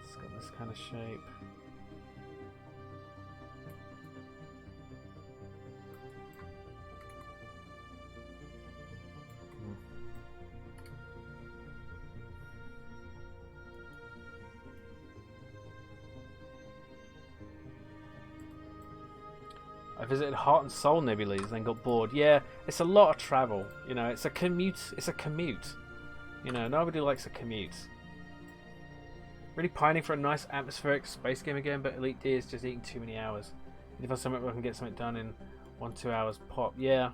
It's got this kind of shape. I visited Heart and Soul Nebulas, then got bored. Yeah, it's a lot of travel. You know, it's a commute. It's a commute. You know, nobody likes a commute. Really pining for a nice atmospheric space game again, but Elite D is just eating too many hours. If I something where I can get something done in 1-2 hours pop. Yeah.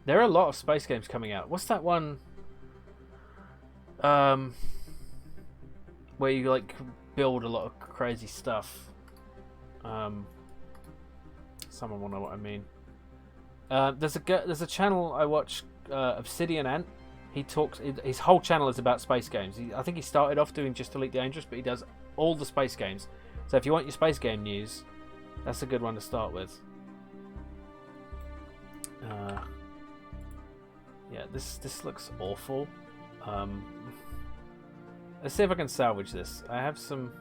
There are a lot of space games coming out. What's that one? Where you like build a lot of crazy stuff. Someone will know what I mean. There's a channel I watch, Obsidian Ant. He talks. His whole channel is about space games. I think he started off doing just Elite Dangerous, but he does all the space games. So if you want your space game news, that's a good one to start with. Yeah, this looks awful. Let's see if I can salvage this. I have some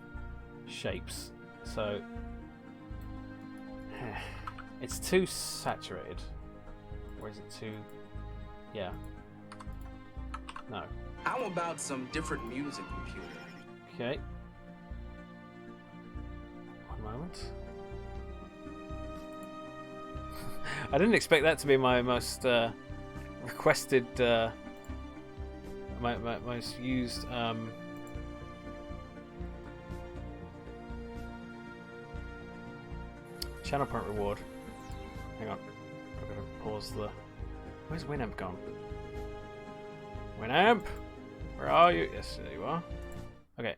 shapes, so it's too saturated. Or is it too? Yeah. No. How about some different music, computer? Okay. One moment. I didn't expect that to be my most requested, my most used. Channel point reward. Hang on. I'm gonna pause the. Where's Winamp gone? Winamp! Where are you? Yes, there you are. Okay.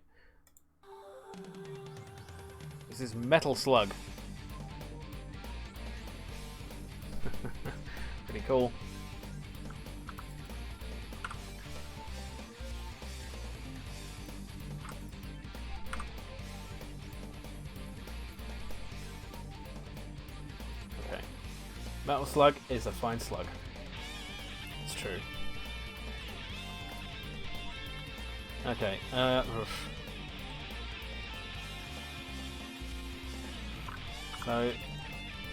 This is Metal Slug. Pretty cool. Okay. Metal Slug is a fine slug. It's true. Okay, so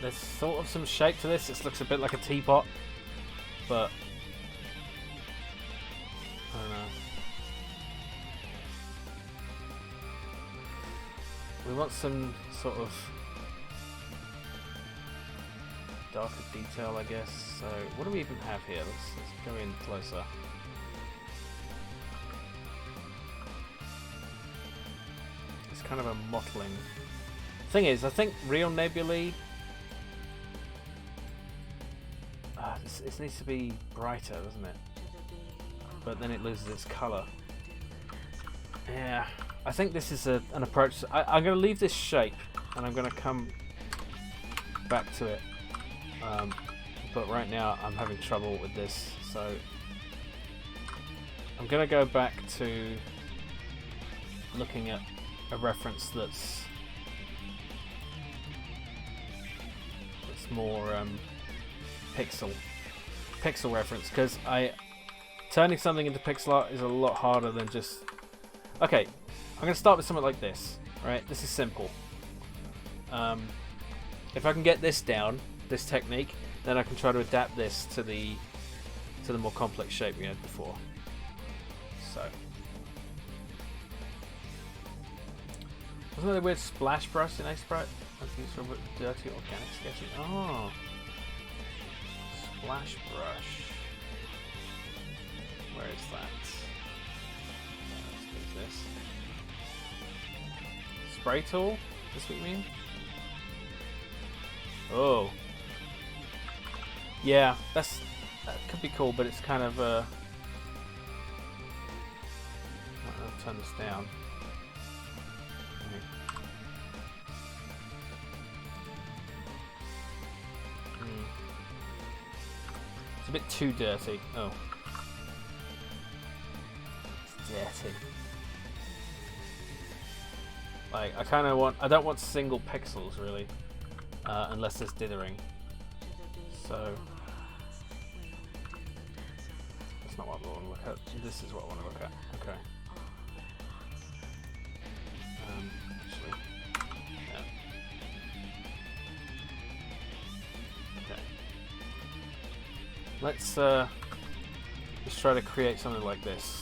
there's sort of some shape to this. This looks a bit like a teapot, but I don't know. We want some sort of darker detail, I guess. So what do we even have here? Let's go in closer. Kind of a mottling thing is, I think real nebulae this needs to be brighter, doesn't it? But then it loses its color. Yeah, I think this is an approach. I'm going to leave this shape and I'm going to come back to it, but right now I'm having trouble with this, so I'm going to go back to looking at a reference that's more pixel reference, because turning something into pixel art is a lot harder than just. Okay, I'm gonna start with something like this. Right, this is simple. If I can get this down, this technique, then I can try to adapt this to the more complex shape we had before. So. Wasn't there a weird splash brush in Sprite? That's used for dirty organic sketching. Oh, splash brush. Where is that? Let's use this. Spray tool? Is this what you mean? Oh. Yeah, that could be cool, but it's kind of I'll turn this down. It's a bit too dirty. Oh. It's dirty. Like, I don't want single pixels really, unless there's dithering. So, that's not what I want to look at. This is what I want to look at. Okay. Actually, yeah. Okay. Let's just try to create something like this.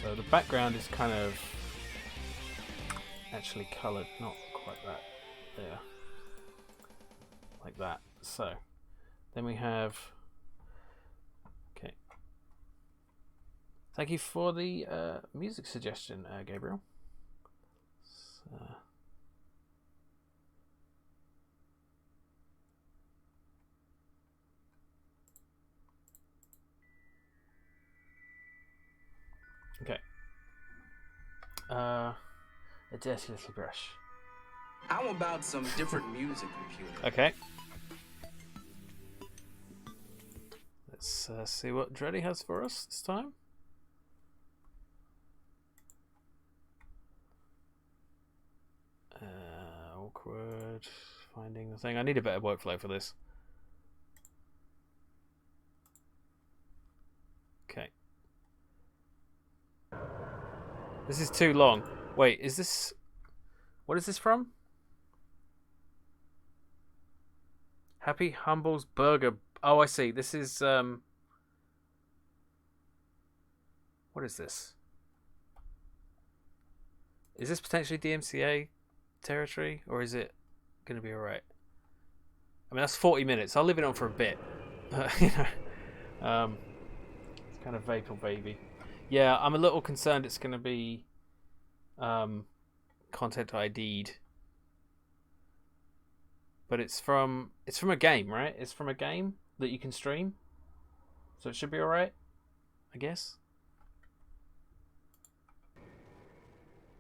So the background is kind of actually coloured, not quite that there, like that. So then we have, okay. Thank you for the music suggestion, Gabriel. So, okay. A dirty little brush. How about some different music, computer? Okay. Let's see what Dreddy has for us this time. Awkward. Finding the thing. I need a better workflow for this. Okay. This is too long. Wait, is this... What is this from? Happy Humble's Burger. Oh, I see. This is... What is this? Is this potentially DMCA territory? Or is it going to be alright? I mean, that's 40 minutes. I'll leave it on for a bit. You know. It's kind of vapor baby. Yeah, I'm a little concerned it's going to be content ID'd, but it's from a game, right? It's from a game that you can stream, so it should be all right, I guess.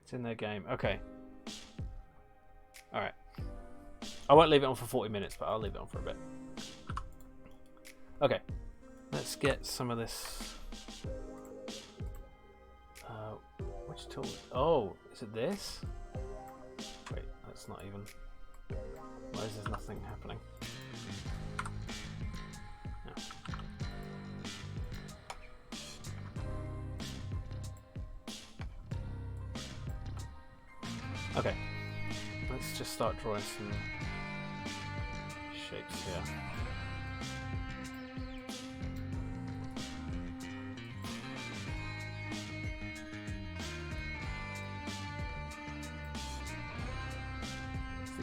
It's in their game. Okay. All right. I won't leave it on for 40 minutes, but I'll leave it on for a bit. Okay. Let's get some of this. Which tool? Oh, is it this? Wait, that's not even. Why is there nothing happening? No. Okay, let's just start drawing some shapes here.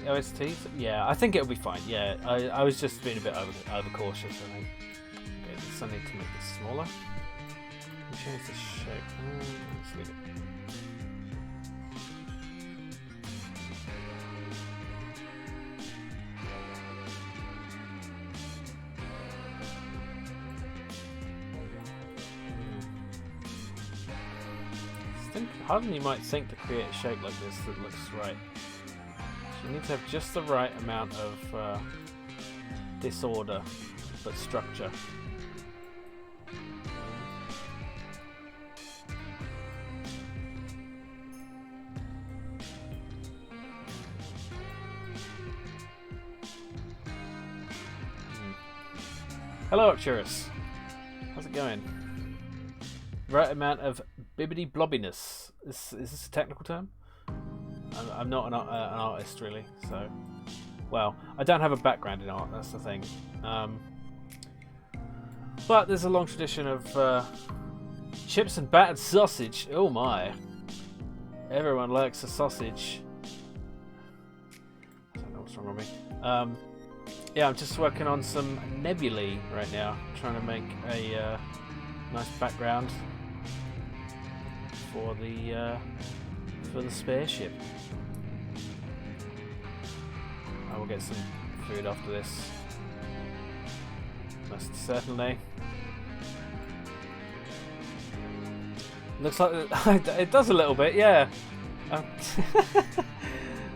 OST? Yeah, I think it'll be fine. Yeah, I was just being a bit overcautious, I think. Okay, this I need to make this smaller. Can we change the shape? Let's leave it. Harder than you might think to create a shape like this that looks right. You need to have just the right amount of disorder, but structure. Hello, Arcturus. How's it going? Right amount of bibbity blobbiness. Is this a technical term? I'm not an artist really, so... Well, I don't have a background in art, that's the thing. But there's a long tradition of chips and battered sausage. Oh my. Everyone likes a sausage. I don't know what's wrong with me. Yeah, I'm just working on some nebulae right now. Trying to make a nice background for the for the spaceship. I will get some food after this. Most certainly. Looks like it does a little bit, yeah.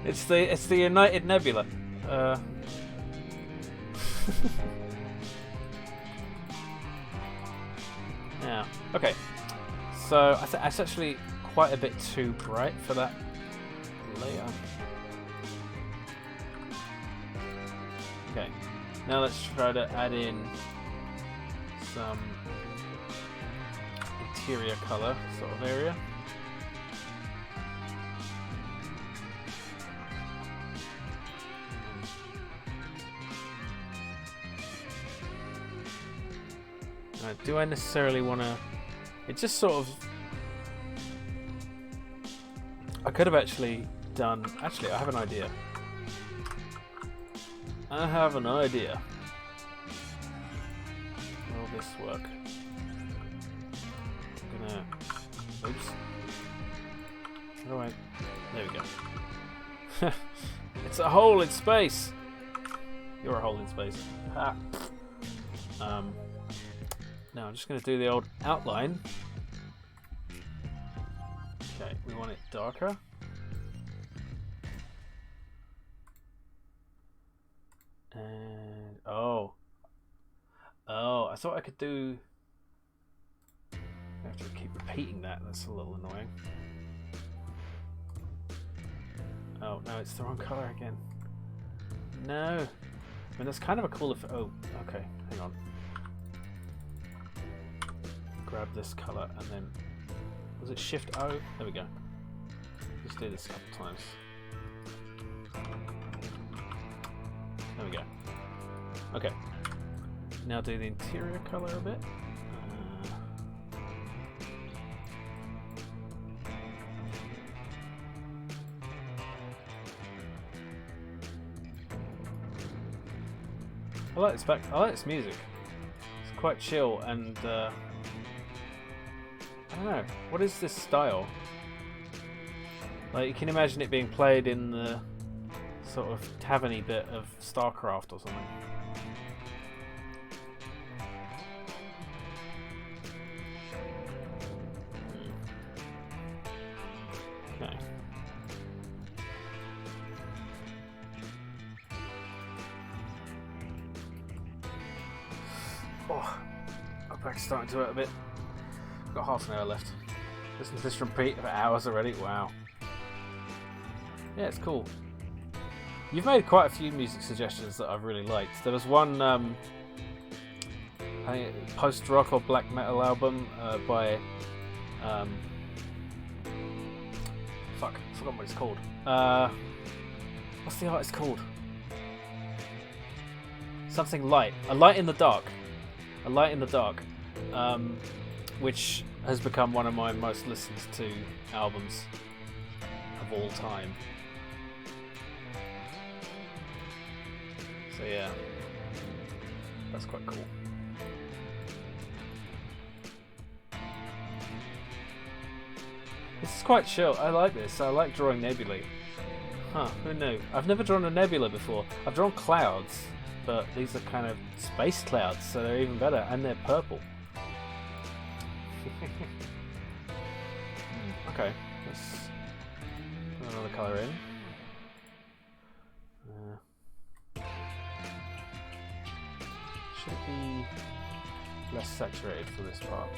It's the United Nebula. Yeah. Okay. So that's actually quite a bit too bright for that layer. Okay. Now let's try to add in some interior color sort of area. Do I necessarily want to... It just sort of... I could have actually done... Actually, I have an idea. I have an idea. Will this work? I'm gonna... Oops. How do I... There we go. It's a hole in space! You're a hole in space. Ha! Now I'm just going to do the old outline. Okay, we want it darker. And oh, I thought I could do. I have to keep repeating that. That's a little annoying. Oh no, it's the wrong color again. No, I mean that's kind of a cool. Oh, okay, hang on. Grab this color and then was it Shift O? There we go. Just do this a couple times. There we go. Okay. Now do the interior color a bit. I like this back. I like this music. It's quite chill and. I don't know, what is this style? Like, you can imagine it being played in the sort of taverny bit of StarCraft or something. Okay. Oh, my back's starting to hurt a bit. Got half an hour left. Listen to this repeat for hours already. Wow. Yeah, it's cool. You've made quite a few music suggestions that I've really liked. There was one post-rock or black metal album by fuck, I forgot what it's called. What's the artist called? Something light. A Light in the Dark. A Light in the Dark. Which has become one of my most listened to albums of all time. So yeah, that's quite cool. This is quite chill. I like this. I like drawing nebulae. Huh, who knew? I've never drawn a nebula before. I've drawn clouds, but these are kind of space clouds, so they're even better, and they're purple. Okay, let's put another colour in. Should it be less saturated for this part?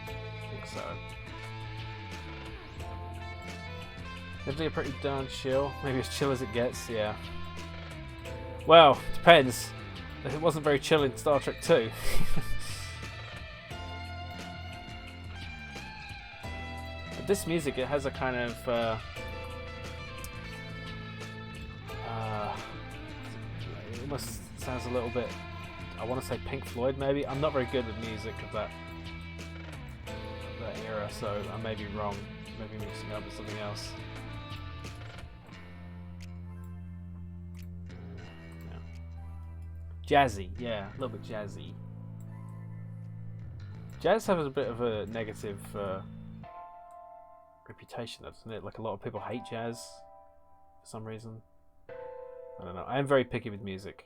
I think so. Definitely pretty darn chill. Maybe as chill as it gets, yeah. Well, depends. It wasn't very chill in Star Trek 2. This music, it has a kind of it almost sounds a little bit, I want to say Pink Floyd maybe. I'm not very good with music of that era, so I may be wrong, maybe mixing up with something else. Jazzy, yeah, a little bit jazzy. Jazz has a bit of a negative reputation, doesn't it? Like a lot of people hate jazz for some reason. I don't know. I am very picky with music,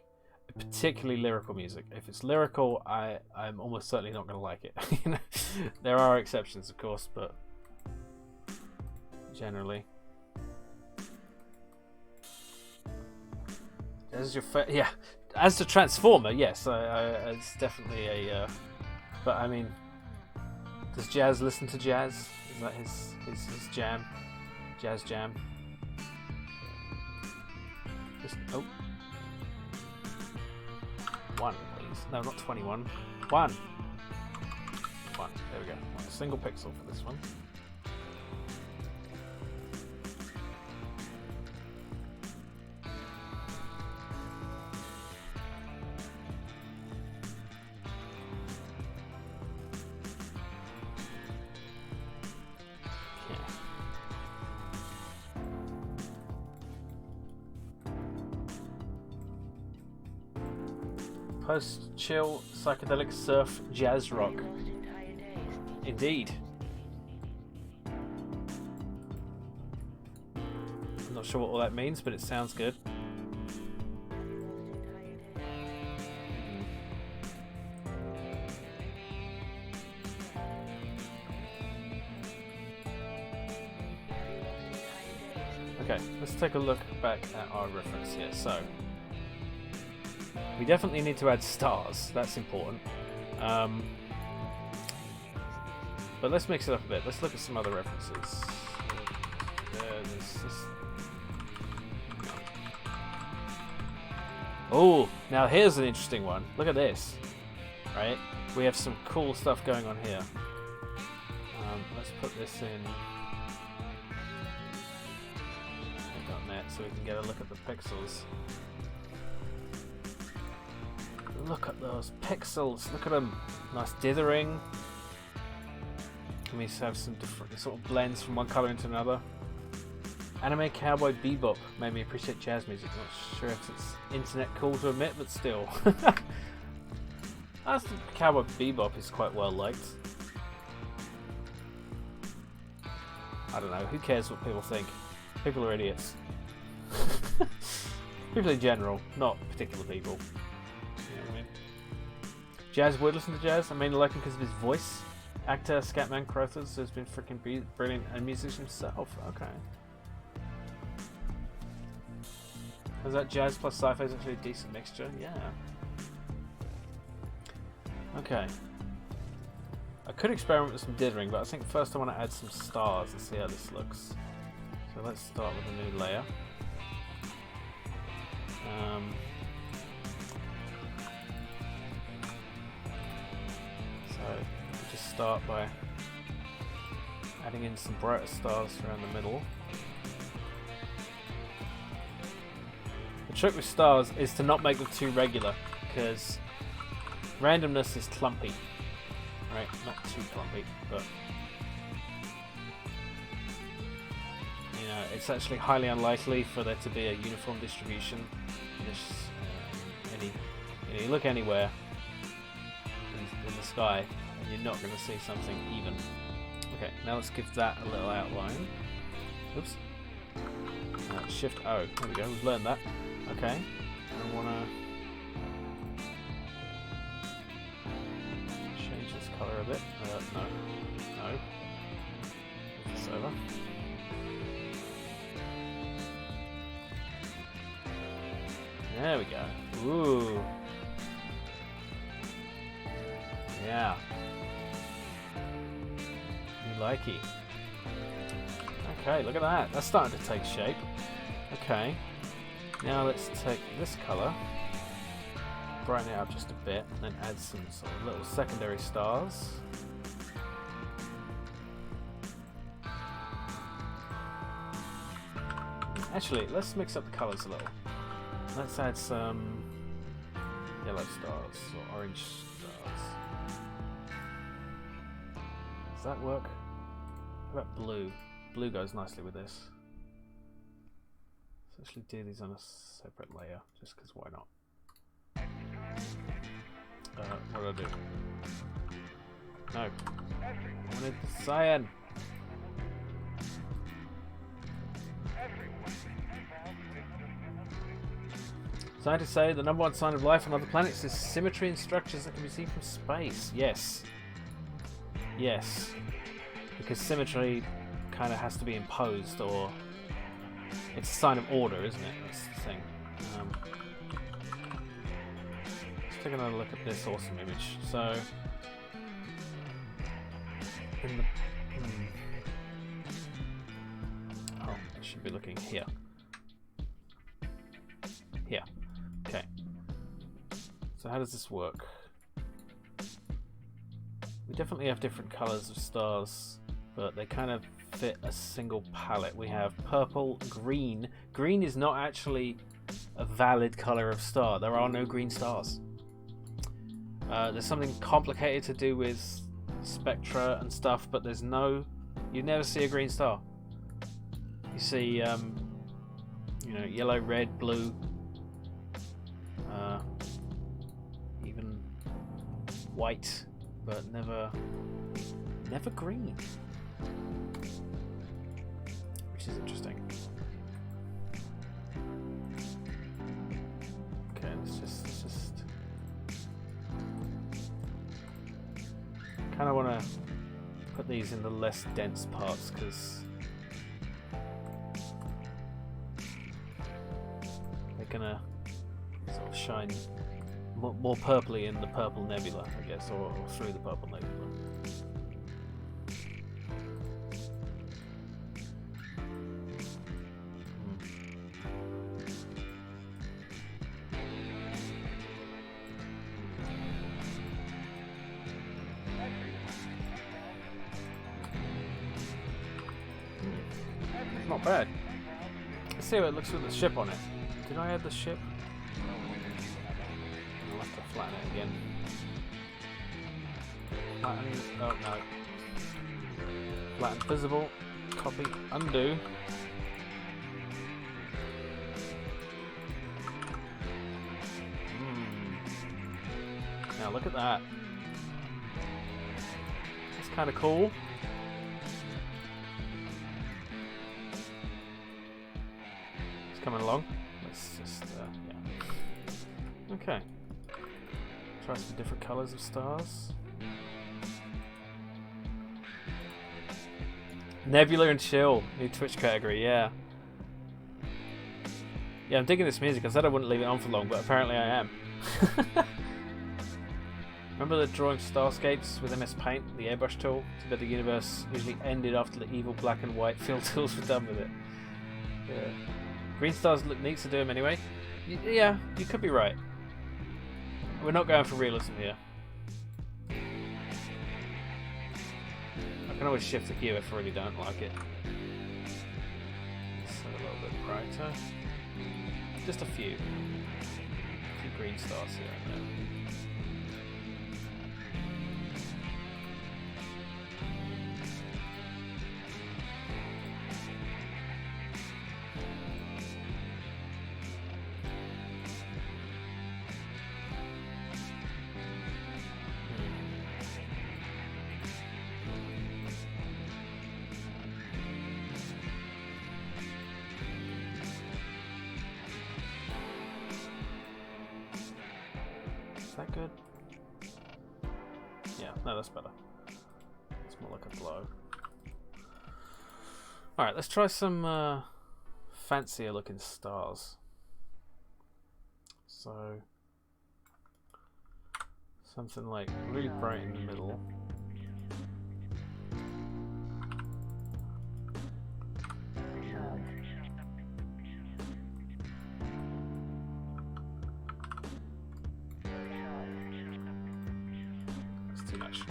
particularly lyrical music. If it's lyrical, I'm almost certainly not going to like it. You know, there are exceptions, of course, but generally. As your yeah, as the Transformer, yes, it's definitely a. But I mean, does Jazz listen to jazz? Is that his jam? Jazz jam. Just, oh. 1, please. No, not 21. 1. 1. There we go. A single pixel for this one. Post-chill, psychedelic surf, jazz rock. Indeed. I'm not sure what all that means, but it sounds good. Okay, let's take a look back at our reference here. So, we definitely need to add stars, that's important. But let's mix it up a bit. Let's look at some other references. Oh, now here's an interesting one. Look at this. Right? We have some cool stuff going on here. Let's put this in .NET so we can get a look at the pixels. Look at those pixels, look at them. Nice dithering. Can we have some different sort of blends from one colour into another? Anime Cowboy Bebop made me appreciate jazz music. Not sure if it's internet cool to admit, but still. I think Cowboy Bebop is quite well liked. I don't know, who cares what people think? People are idiots. People in general, not particular people. Jazz would listen to jazz. I mainly like him because of his voice. Actor Scatman Crothers has been freaking brilliant, and musician himself. Okay. Is that jazz plus sci-fi is actually a decent mixture? Yeah. Okay. I could experiment with some dithering, but I think first I want to add some stars and see how this looks. So let's start with a new layer. Just start by adding in some brighter stars around the middle. The trick with stars is to not make them too regular, because randomness is clumpy. Right? Not too clumpy, but you know, it's actually highly unlikely for there to be a uniform distribution in this, you look anywhere in the sky, and you're not going to see something even. Okay, now let's give that a little outline. Oops. Shift O. There we go. We've learned that. Okay. I want to change this color a bit. No. No. Move this over. There we go. Ooh. Yeah. You likey. Okay, look at that. That's starting to take shape. Okay. Now let's take this colour, brighten it up just a bit, and then add some sort of little secondary stars. Actually, let's mix up the colours a little. Let's add some yellow stars or orange stars. Does that work? How about blue? Blue goes nicely with this. Let's actually do these on a separate layer, just because why not? What do I do? No. I wanted the cyan. Scientists say the #1 sign of life on other planets is symmetry in structures that can be seen from space. Yes. Yes. Because symmetry kind of has to be imposed, or it's a sign of order, isn't it? That's the thing. Let's take another look at this awesome image. So, in the oh, I should be looking here. Here. Okay. So how does this work? We definitely have different colors of stars, but they kind of fit a single palette. We have purple, green. Green is not actually a valid color of star. There are no green stars. There's something complicated to do with spectra and stuff, but there's no... You never see a green star. You see, you know, yellow, red, blue, even white, but never green, which is interesting. Okay, let's just kind of want to put these in the less dense parts, because they're gonna sort of shine more purpley in the purple nebula, I guess, or through the purple nebula. Not bad. Let's see how it looks with the ship on it. Did I add the ship? I'll have to flatten it again. Flatten. Oh no. Flatten visible. Copy. Undo. Now look at that. It's kind of cool. Coming along. Let's just, yeah. Okay. Try some different colours of stars. Nebula and Chill, new Twitch category, yeah. Yeah, I'm digging this music. I said I wouldn't leave it on for long, but apparently I am. Remember the drawing starscapes with MS Paint, the airbrush tool? Too bad the universe usually ended after the evil black and white fill tools were done with it. Yeah. Green stars look neat to do them anyway. Yeah, you could be right. We're not going for realism here. I can always shift the hue if I really don't like it. So a little bit brighter. Just a few. A few green stars here and there. Is that good? Yeah, no, that's better. It's more like a glow. Alright, let's try some fancier looking stars. So, something like really bright in the middle. Too much.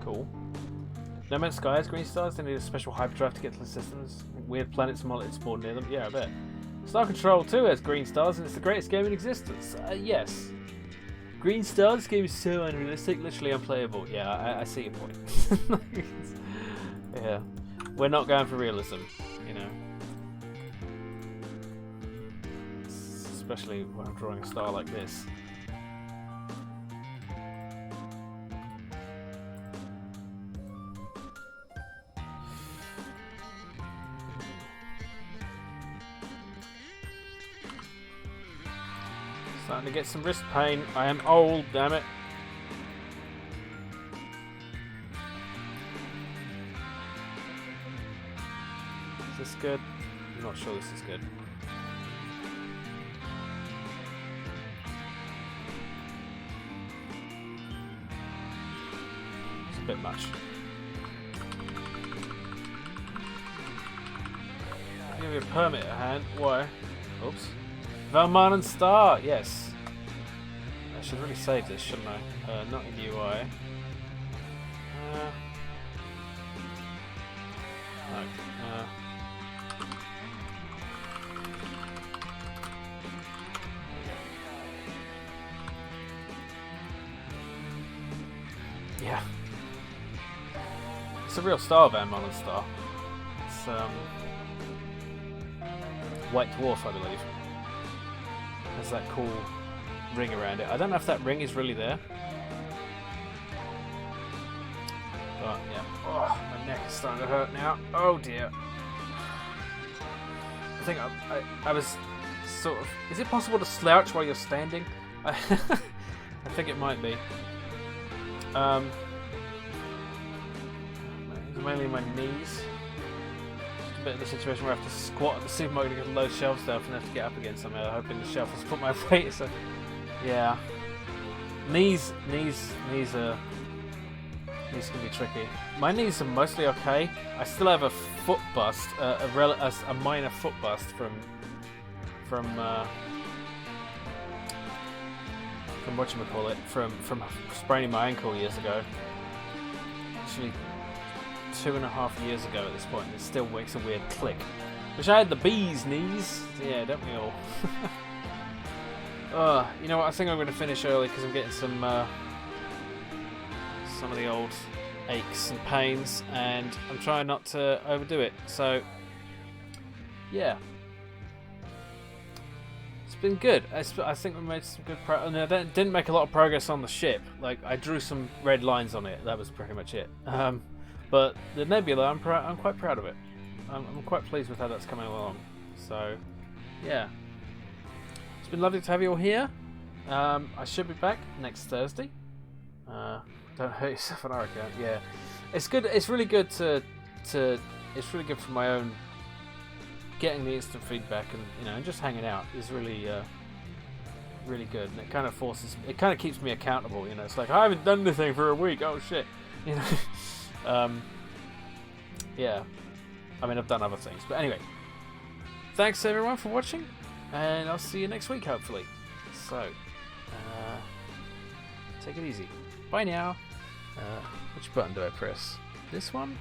Cool. No Man's Sky has green stars. They need a special hyperdrive to get to the systems. Weird planets spawn near them. Yeah, I bet. Star Control 2 has green stars, and it's the greatest game in existence. Yes. Green stars? This game is so unrealistic, literally unplayable. Yeah, I see your point. Yeah, we're not going for realism, you know. Especially when I'm drawing a star like this. Starting to get some wrist pain. I am old, damn it. Is this good? I'm not sure this is good. It's a bit much. I'll give you a permit at hand. Why? Oops. Valmont and Star, yes. I should really save this, shouldn't I? Not in UI. No. Yeah. It's a real star, Valmont and Star. It's White Dwarf, I believe. Has that cool ring around it. I don't know if that ring is really there. But yeah. Oh, my neck is starting to hurt now. Oh dear. I think I was sort of... Is it possible to slouch while you're standing? I think it might be. It's mainly my knees. A bit of the situation where I have to squat at the supermarket to get low shelf stuff and have to get up again somehow, hoping the shelf has put my weight. So, yeah, knees can be tricky. My knees are mostly okay. I still have a foot bust, a minor foot bust from whatchamacallit, from spraining my ankle years ago. Actually, 2.5 years ago at this point, and it still makes a weird click. Wish I had the bee's knees. Yeah, don't we all? You know what? I think I'm going to finish early because I'm getting some of the old aches and pains, and I'm trying not to overdo it. So, yeah. It's been good. I think we made some good progress. I didn't make a lot of progress on the ship. Like, I drew some red lines on it. That was pretty much it. But the Nebula, I'm quite proud of it. I'm quite pleased with how that's coming along. So, yeah. It's been lovely to have you all here. I should be back next Thursday. Don't hurt yourself on our account. Yeah, it's good. It's really good it's really good for my own getting the instant feedback, and and just hanging out is really really good. And it kind of keeps me accountable. It's like I haven't done anything for a week. Oh shit. Yeah. I mean, I've done other things, but anyway. Thanks everyone for watching, and I'll see you next week hopefully. So, take it easy. Bye now. Which button do I press? This one?